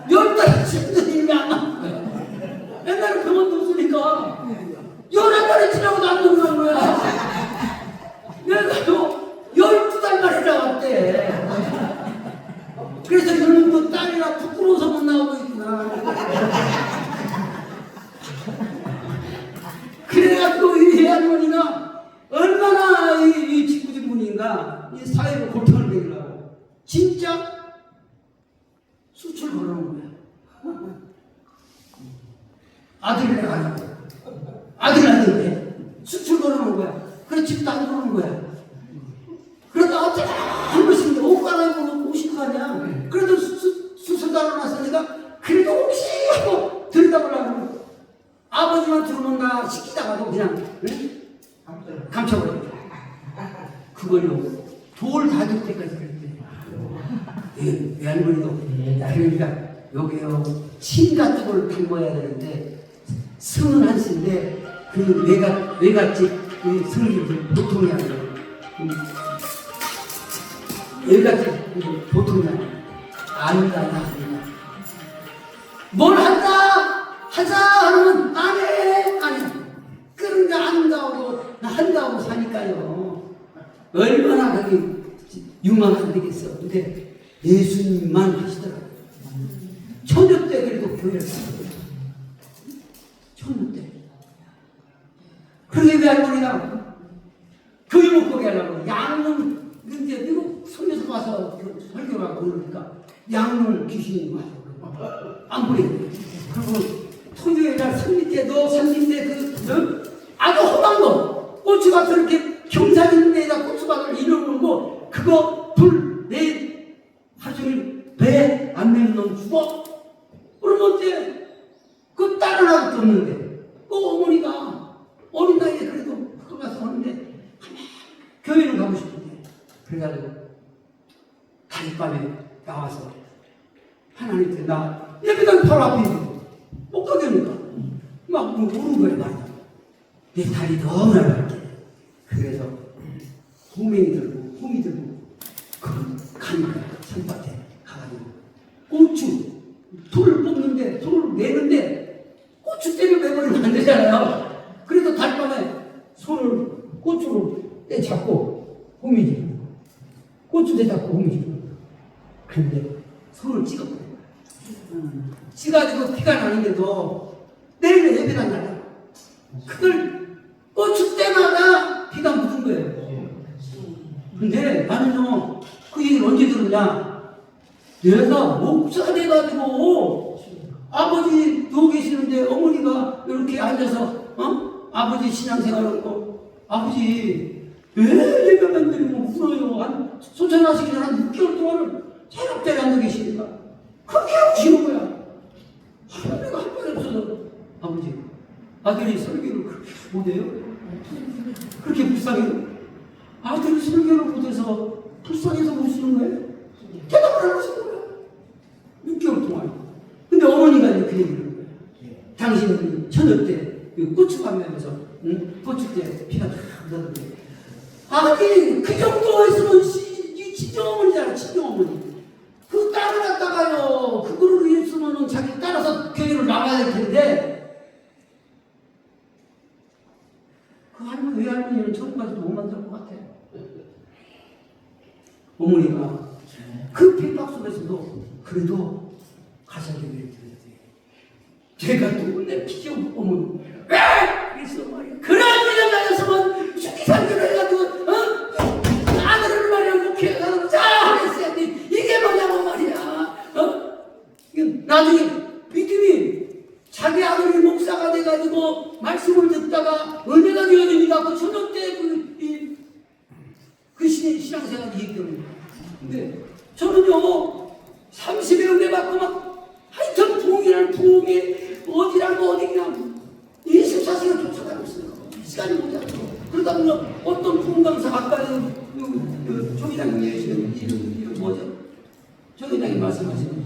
10달이 지금 일이 안 나온 거야. 옛날에 병원도 없으니까 11달이 지나고도 안 넘어간 거야. 내가 또 12달 만에 나왔대. 그래서 이놈도 딸이라 부끄러워서 못 나오고 있구나. 그래가지고 이 할머니가 얼마나 이 직구진분인가 이 사회로 고통을 배우려고 진짜 수출 걸어놓은 거야. 아들이랑 가라고. 아들한테 수출 걸어놓은 거야. 그래 집도 안 들어오는 거야. 그러다 어쩌다 한 번씩 옷 갈아입고 오실 거 아니야. 그래도 수술 달아놨으니까 그래도 혹시 하고 들여다보려고 아버지만 들어오는가 시키다가도 그냥 응? 감춰버려. 그걸요 돌 닫을 때까지 그랬대. 외할머니도 그러니까 여기요 친가쪽을 담궈야 되는데 성은 한시인데 그 외갓집 그 성기를 보통이 아니라 외갓집 보통이 아니라 안다. 뭘 한다 하자 하면 안해 그런가 안다고 한다고 사니까요. 얼마나 그게 유망한 되겠어. 근데 예수님만 하시더라고요. 초년 때 그래도 교회를 갔어요. 초년 때. 그러게 외할머니가 교회 못 가게 하려고 양문 이제 미국 성에서 와서 설교를 하고 그러니까 양문 귀신이 와서 안 보이고 그리고 토요일날 성립때도 산림때 아주 험한 거 고추밭을 이렇게 경사 있는 데에다 고추밭을 이뤄놓고 그거 불 내일 하루 종일 배 안 내는 놈 죽어? 그러면 어째 그 다른 아무도 없는데 그 어머니가 어린 나이에 그래도 학교 가서 하는데 교회를 가고 싶은데 그래가지고 다리밤에 나와서 하나님께 나 예배당 바로 앞에 있는 못 가게 하니까 막 오는 거야 말이야. 내 다리 너무 얇게. 그래서 호명이 들고 홈이 들고 가니까 산밭에 가가지고 고추 돌을 뽑는데 돌을 내는데 고추대를 내버리면 안 되잖아요. 그래서 달밤에 손을 고추를 떼잡고 호미지 고추대 잡고 호미지 그런데 손을 찍어버려요. 찍어가지고 피가 나는데도 내일 예배당 가라. 그걸 고추 때마다 피가 묻은 거예요. 근데 나는요 그 얘기를 언제 들었냐. 내가 목사 돼가지고 아버지 누워 계시는데 어머니가 이렇게 앉아서 아버지 신앙생활하고 아버지 왜 예배만 드리면 울어요. 소천하시기 전에 한 6개월 동안을 새롭게 앉아 계시니까 그렇게 우시는 거야. 내가 한 번에 없어서 아버지 아들이 설교를 그렇게 못해요? 그렇게 불쌍해요? 아들이 설교를 못해서 불쌍해서 우시는 거예요? 대답을 안 하시는 거야. 6개월 동안. 근데 어머니가 이렇게 얘기를 하는 거야. 당신은 처녀 때 고추 감면에서 고추 때 피가 쫙 나는데 아니 그 정도 했으면 친정어머니잖아. 친정어머니. 그 딸을 갖다가요 그거를 했으면 자기 따라서 교회를 나가야 될 텐데 그 할머니 외할머니는 저기까지도 못 만들 것 같아. 어머니가 그 핍박 속에서도 그래도 가서 교회를 드려야 돼. 제가 또 내 피죠 어머니 왜? 그래서 말이야 그런 일을 나였으면 죽기 살기로 해가지고 아들을 말이야 목회가 자 했어야 돼. 이게 뭐냐고 말이야. 나중에 믿음이 자기 아들이 목사가 돼가지고 말씀을 듣다가 은혜가 되어집니다. 그 초년 때 그 신앙생활이 얘기합니다. 근데 저는요 30에 은혜 받고 막 하여튼 부흥이라는 부흥이 어디라고 어디냐 24시간 쫓아가고 있어요. 시간이 모자라고. 그러다 보면 어떤 부흥 강사 아까 조 회장님 얘기하시는 이름 뭐죠? 조 회장님 말씀하시는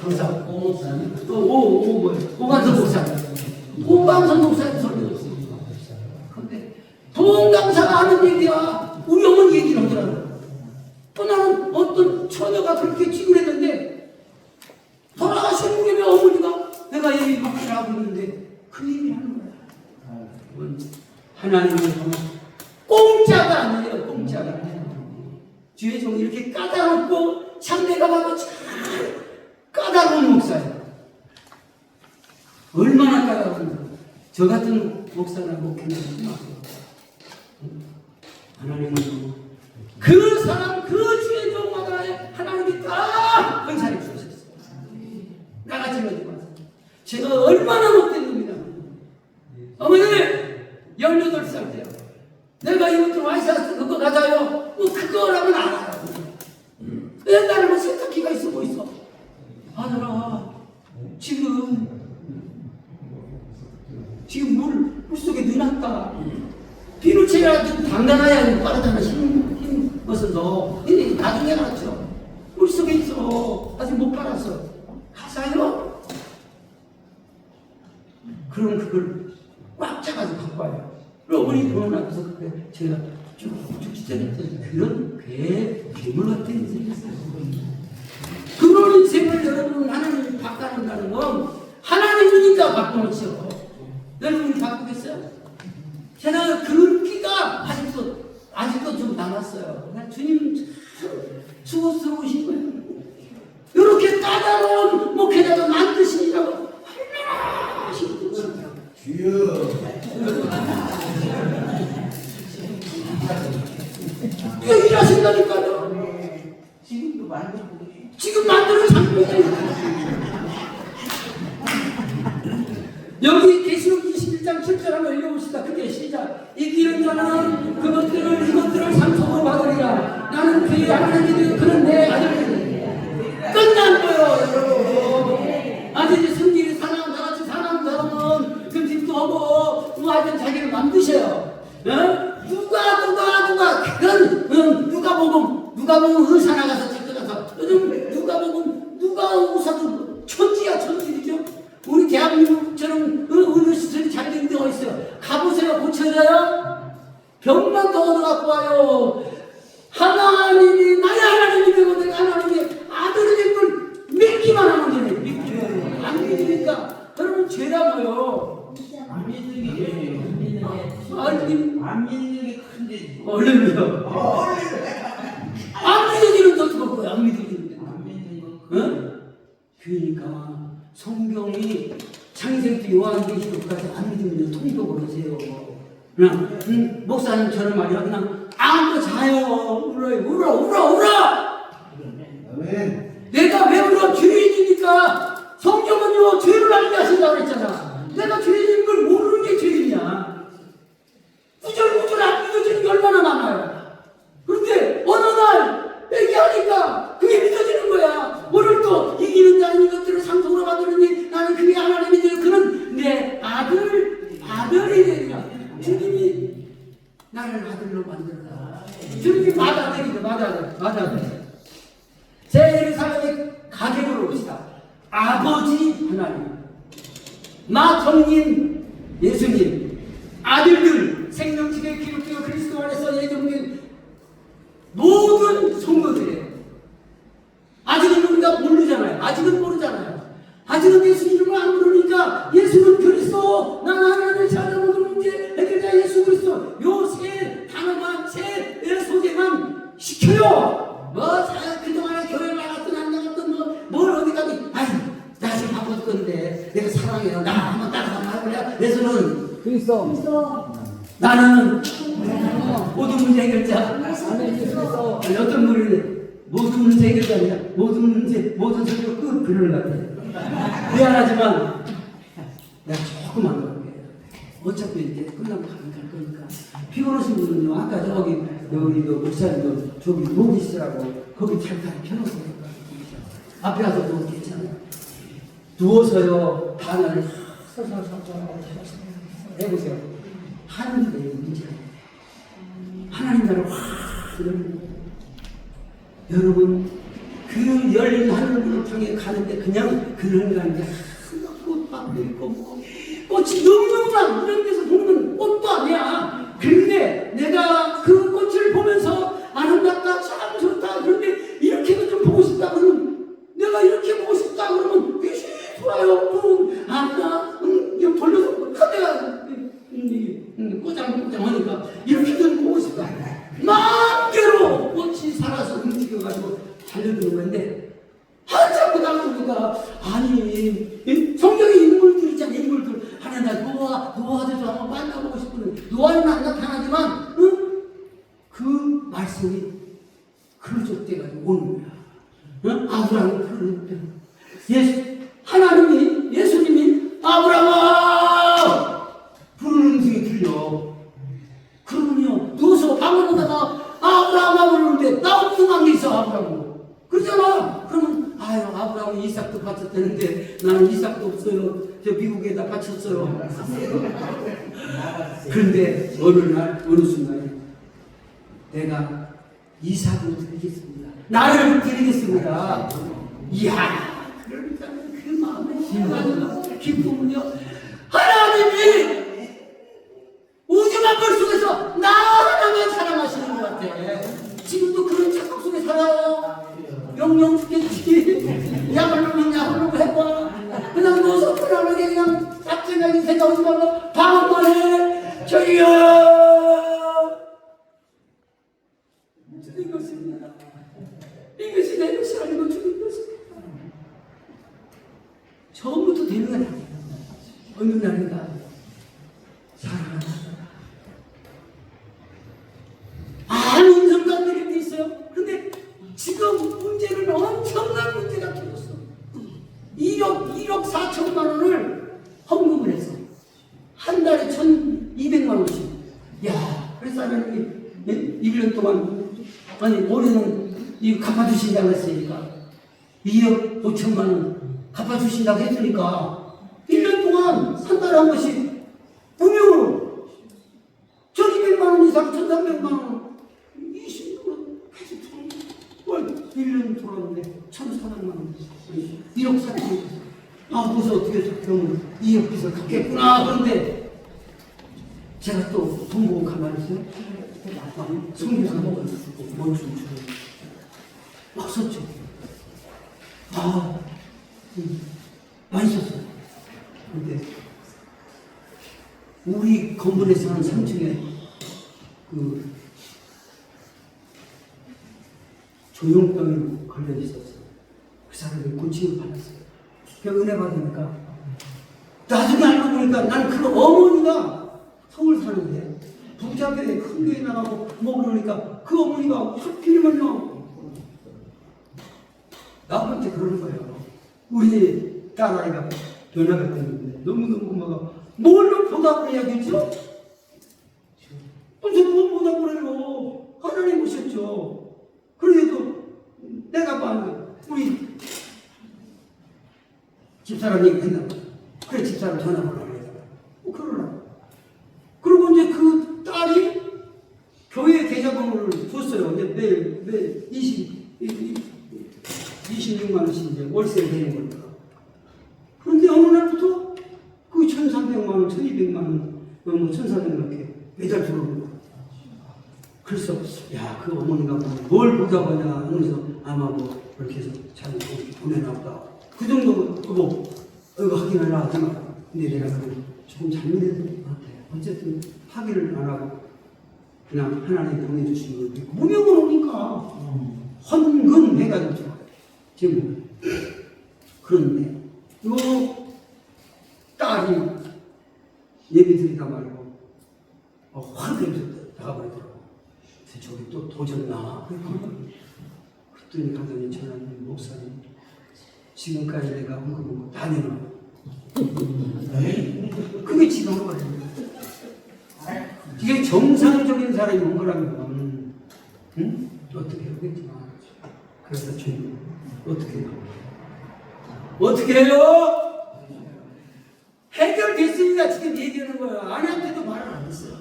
강사 오 목사님 또 뭐예요? 오감선 목사님 오감선 목사님 설교 하는 거야. 하나님은 공짜가 아니에요. 공짜가 아니에요. 주의 종 이렇게 까다롭고 참 내가 봐도 참 까다로운 목사예요. 얼마나 까다로운가. 저 같은 목사나 목회나 하지 마세요. 하나님은 그 사람 그 주의 종마다 하나님이 다 은사를 주셨어요. 나같이 하지 마세요. 제가 얼마나 못된 놈이다. 어머니 18살 때요. 내가 이것도 와이셔츠 그거 가져요. 뭐 그거라면 알아요. 옛날에 뭐 세탁기가 있어 뭐 있어. 아들아 지금 물속에 눈 왔다. 비누칠이라도 단단해야 빠르다는 힘 것은 너 나중에 알았죠. 물속에 있어. 아직 못 팔았어. 가사요? 그럼 그걸 꽉 잡아서 갖고 와요. 그럼 어머니 보는 앞에서 그때 제가 쭉쭉 찢어냈더니 그런 괴물 같은 인생이었어요. 그런 인생을 여러분 하나님이 바꿔놓는다는 건 하나님이니까 바꿔놓죠. 여러분이 바꾸겠어요? 제가 그 끼가 아직도 좀 남았어요. 주님 참 수고스러우신 거예요. 이렇게 까다로운 목회자도 만드시라고 얼마나 힘들어요. 주여. 왜 일하신다니까요? 지금도 만들고 지금 만드는 장면이 여기 계시록 21장 7절 한번 읽어봅시다. 그게 시작. 이기는 자는 이것들을 상속으로 받으리라. 나는 그의 하나님이 그는 내 아들이니. 끝난 거예요, 여러분. 아직 성질이 사나운 나같이 사나운 사람은 그 집도 하고 뭐 하여튼 자기를 만드셔요. 누가 그런 누가 보면 의사 나가서 찾고 가서 요즘 누가 의사도 천지야 천지죠. 우리 대한민국처럼 의료시설이 잘 된 데가 있어요. 가보세요. 고쳐져요? 병만 더 얻어갖고 와요. 하나님이 나의 하나님이 되고 내가 하나님의 아들이 된 걸 믿기만 하면 되네. 믿기만 안 믿으니까 여러분 죄라고요. 안 믿는 게 안 믿는 게 큰데. 얼른요. 안 믿으기는 더 좋고요. 안 믿으기는. 안 믿는 거. 응? 그러니까 성경이 창세기부터 요한계시록까지 안 믿으면 통독을 하세요. 그냥 목사님처럼 말이야 그냥 아무 자요. 울어. 아멘. 내가 왜 울어? 죄인이니까. 성경은요 죄를 알게 하신다고 그랬잖아. 내가 죄인인 걸 모르는 게 죄인이야. 구절구절 안 믿어지는 게 얼마나 많아요. 그런데 어느 날 얘기하니까 그게 믿어지는 거야. 오늘 또 이기는 자는 이것들을 상속으로 받으니 나는 그게 하나님이 되어 그는 내 아들이 되리라. 주님이 나를 아들로 만들어라. 주님이 맏아들. 새 예루살렘의 가격으로 봅시다. 아버지 하나님, 마성님 예수님, 아들들 생명책에 기록되어 그리스도 안에서 예정된 모든 성도들이에요. 아직은 우리가 모르잖아요. 아직은 예수 이름을 안 부르니까 예수는 그리스도, 난 하나님을 찾아오는 문제 해결자 예수 그리스도, 요 세 단어만 세 소재만 시켜요. 그동안에 교회를 나갔든 안 나갔든 뭘 어디 가든 나 지금 바빠 죽겠는데 내가 사랑해요. 나 한번 따라가면 할거야. 예수는 그리스도. 나는 모든 문제 해결자. 어떤 분이 모든 문제 해결자냐? 모든 소리로 끝 그러는 것 같아요. 미안하지만 내가 조금만 더 할게요. 어차피 이제 끝나고 갈 거니까. 피곤하신 분은요, 아까 저기 여기 목사님도 저기 목이 있으라고 거기 잠깐 펴놓으세요. 앞에 가서 누워 괜찮아요. 누워서요 하나를 서서서 해보세요. 하나님의 문제. 하나님 나라를 확 열는 여러분 그 열린 하늘을 통해 가는데 그냥 그런 가는 게 꽃밭도 있고 꽃이 너무너무 이런 데서 보는 꽃도 아니야. 그런데 내가 그 꽃을 보면서 아름답다 참 좋다 그런데 이렇게도 좀 보고 싶다 그러면 내가 이렇게 보고 싶다 그러면 귀신이 돌아요. 아까 돌려서 내가 했는데 나는 이삭도 없어요. 저 미국에다 바쳤어요. 그런데 어느 날 어느 순간에 내가 이삭을 드리겠습니다. 나를 드리겠습니다. 이야, 그러니까 그 마음에 심한 기쁨은요. 하나님이 우주만 볼 속에서 나 하나만 사랑하시는 것 같아. 지금도 그런 착각 속에 살아요. 영영 죽겠지. 약을 놓으면 약을 놓고 해봐. 그냥 누워서 편안하게 그냥 짝짝하게 생각하지 말고 방언만 해. 저희여. 이것입니다. 이것이 내 것이 아니고 주님 것입니다. 처음부터 되는 건 아니에요. 어느 날인가 사랑하는 많은 음성관들이 있어요. 근데 지금 문제는 엄청난 문제가 터졌어. 1억 4천만 원을 헌금을 해서 한 달에 1,200만 원씩. 야, 그래서 하나님이 1년 동안 아니 올해는 이거 갚아주신다고 했으니까 2억 5천만 원 갚아주신다고 했으니까 1년 동안 한 달에 한 번씩 무료로 1,200만 원 이상 1,300만 원 20만 원 계속 월 1년 돌았는데 1,400만 원 1억 4천 원. 아, 무슨 어떻게 그러면 2억 빚을 갚겠구나. 그런데 제가 또 돈 보고 가만히 있어요. 성교사 멈춤 주고 막 썼죠. 아, 많이 썼어요. 근데 우리 건물에 사는 3층에 그 조용병이 걸려 있었어요. 그 사람이 고침을 받았어요. 그 은혜 받으니까 나중에 알고 보니까 나는 그 어머니가 서울 사는데 부자들이 큰 교회 나가고 뭐 그러니까 그 어머니가 하필이면요 나한테 그러는 거예요. 우리 딸아이가 변화가 됐는데 너무너무 엄마가 뭘로 보답을 해야겠죠? 무슨 뭘 보답을 해요? 하나님 오셨죠. 그래도 내가 봐 우리 집사람 얘기했나 봐. 그래 집사람 전화번호 알려다가 그러나 그리고 이제 그 딸이 교회 계좌번호를 줬어요. 이제 매일 26만 원씩 이제 월세를 내는 거니까. 그런데 어느 날부터 그 1,300만 원, 1,200만 원, 뭐 1,400만 원 이렇게 매달 들어오는 거야. 그래서 야, 그 어머니가 뭘 보답하냐 하면서 아마 뭐 이렇게 해서 잘 보내나 보다. 그 정도 이거 확인하라 하잖아. 근데 내가 그걸 조금 잘못했던 것 같아. 어쨌든 확인을 안 하고 그냥 하나님 보내주신 걸 무명을 오니까 헌금해가지고 좋아요. 지금 그런데 요 딸이 예배 드리다 말고 확 나가버리더라고. 그래서 저기 또 도졌나? 그랬더니 가더니 전화님 목사님 지금까지 내가 헌금한 거 다 내놔. 그게 지금 한 거예요. 이게 정상적인 사람이 온 거라면 응? 어떻게 하겠지만 그래서 주님 어떻게 해요? 어떻게 해요? 해결됐으니까 지금 얘기하는 거야. 아내한테도 말을 안 했어요.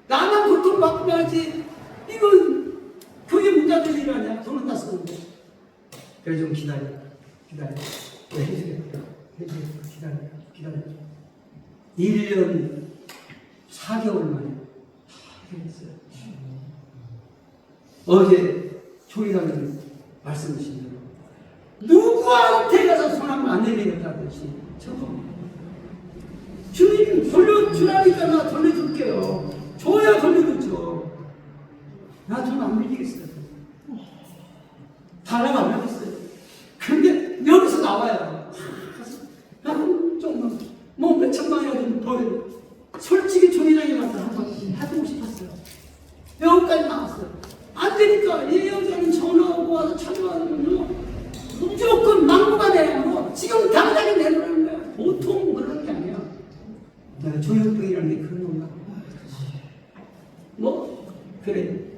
나만 고통받고 하지 이건 교회 문자들 일 아니야. 돈은 다 쓰는데. 그래 좀 기다려. 네, 해주겠다. 기다려. 1년 4개월 만에 다 해결했어요. 어제 초이라는 말씀하신 대로 누구한테 가서 손 한번 안 내밀겠다듯이 저거 주님 돌려주라니까 나 돌려줄게요. 줘야 돌려줬죠. 나 돈 안 밀리겠어요. 달라고 안 하겠어요. 근데 여기서 나와요. 나는 좀만 뭐 몇천만이라도 더 솔직히 종이랑에 가서 한번 해보고 싶었어요. 여기까지 나왔어요. 안 되니까 이 여자는 전화하고 와서 참여하면요 무조건 막무가내야. 뭐 지금 당장에 내놓으는 거야. 보통 그런 게 아니야. 내가 조현병이라는 게 그런 건가? 뭐 그래도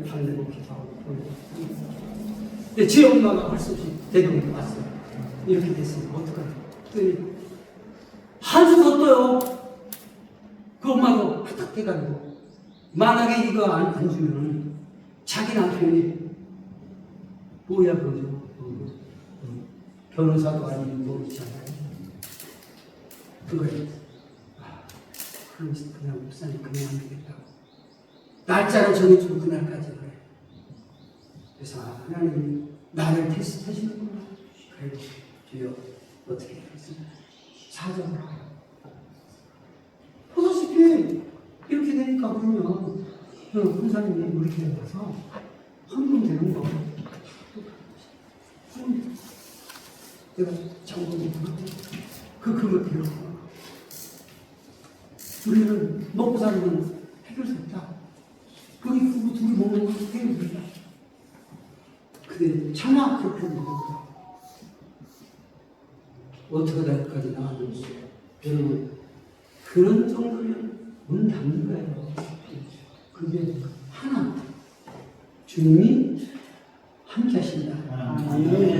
달래고 기도하고 근데 제 엄마가 할 수 없이 대동이 왔어요. 이렇게 됐어요. 어떡하죠? 그랬더니 한수 더 떠요. 그 엄마도 화딱해가지고 만약에 이거 안 주면 자기 남편이 뭐야 그러죠. 변호사도 아니고 뭐 있잖아요. 그거에 그럼 그냥 목사님 그냥 안 되겠다고 날짜를 정해주고 그날까지 그래. 그래서 하나님이 나를 테스트하시는구나. 그래도 주여 어떻게 하겠습니까? 사정을 하고 보다시피 이렇게 되니까 그러면 권사님이 우리 교회 와서 헌금 되는 거 내가 장본이 그 금을 빌었고 우리는 먹고 사는 해결 수 없다. 거기 그거 둘이 먹는 거 해결된다. 근데 차마 그렇게 하는 거다. 어떻게 날까지 나왔는지 여러분 그런 정도면 문 닫는 거예요. 그게 하나 주님이 함께 하신다.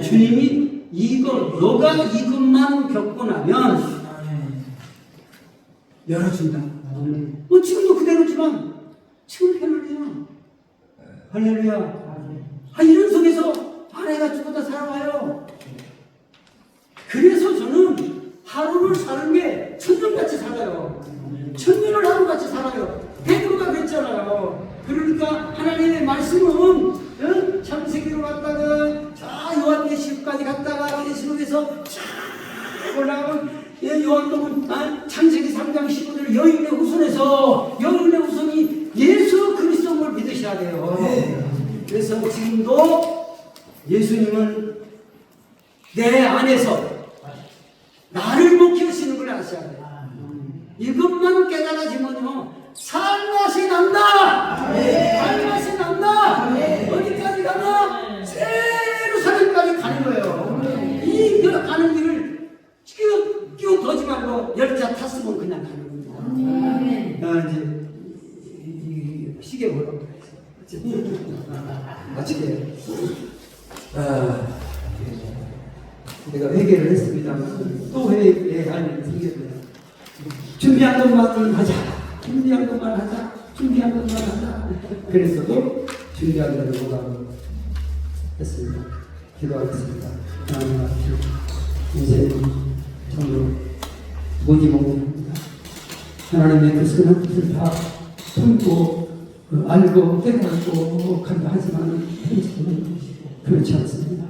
주님이 너가 이것만 겪고 나면 열어준다. 지금도 그대로지만 지금 할렐루야. 할렐루야. 이런 속에서 아내가 죽었다 살아와요. 그래서 저는 하루를 사는 게 천년같이 살아요. 천년을 하루같이 살아요. 베드로가 그랬잖아요. 그러니까 하나님의 말씀은 창세기로 갔다가 자 요한계시록까지 갔다가 계시록에서 쫙 올라가면 요한복음 창세기 3장 15절 여인의 후손에서 여인의 후손이 예수 그리스도를 믿으셔야 돼요. 그래서 지금도 예수님은 내 안에서 나를 목회하시는 걸 아셔야 돼요. 이것만 깨달아지면요 살맛이 난다. 살맛이 난다. 어디까지 가나? 예루살렘까지 가는 거예요. 이 가는 길을 끼워 더지 말고 열차 탔으면 그냥 가는 겁니다. 이제 이 시계 보라고 그랬어. 마치게. 내가 회개를 했습니다만 또 회개할 생겼네요. 준비한 것만 하자. 준비한 것만 하자. 준비한 것만 하자. 그래서도 준비한 대로 못하고 했습니다. 기도하겠습니다. 이제 정말 무지 몽둥입니다. 하나님의 그 선한 뜻을 다 품고 알고 깨닫고 간다 하지만 그렇지 않습니다.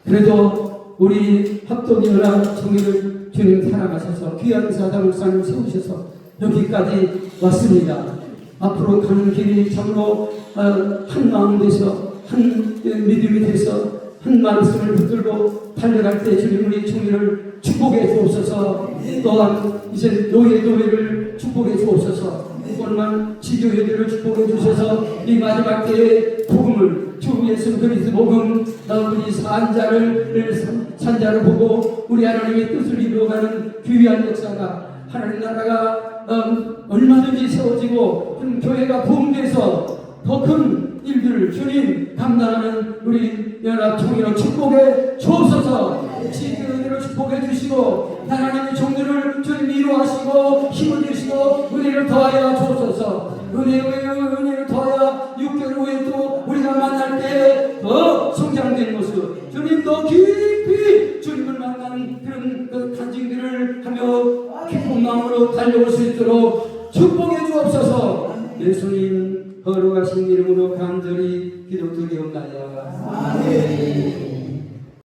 그래도 우리 합동연합 정의를 주님 사랑하셔서 귀한 사당목사님 세우셔서 여기까지 왔습니다. 앞으로 가는 길이 참으로 한 마음 돼서 한 믿음이 돼서 한 말씀을 붙들고 달려갈 때 주님 우리 총회를 축복해 주옵소서. 또한 이제 노예를 축복해 주옵소서. 오늘만 지교회들을 축복해 주셔서 이 마지막 때에 복음을 주 예수 그리스도 복음 우리 산자를 보고 우리 하나님의 뜻을 이루어가는 귀한 역사가 하나님 나라가 얼마든지 세워지고 교회가 부흥돼서 더 큰 일들을 주님 감당하는 우리 연합총회를 축복해 주옵소서. 지교회들을 축복해 주시고 하나님의 종들을 주님 위로하시고 힘을 주시고 은혜를 더하여 주옵소서. 은혜를 더하여 6개월 후에 또 우리가 만날 때 더 성장된 모습 주님 더 깊이 주님을 만나는 그런 간증들을 하며 기쁜 마음으로 달려올 수 있도록 축복해 주옵소서. 예수님 거룩하신 이름으로 간절히 기도드리옵나이다. 아멘.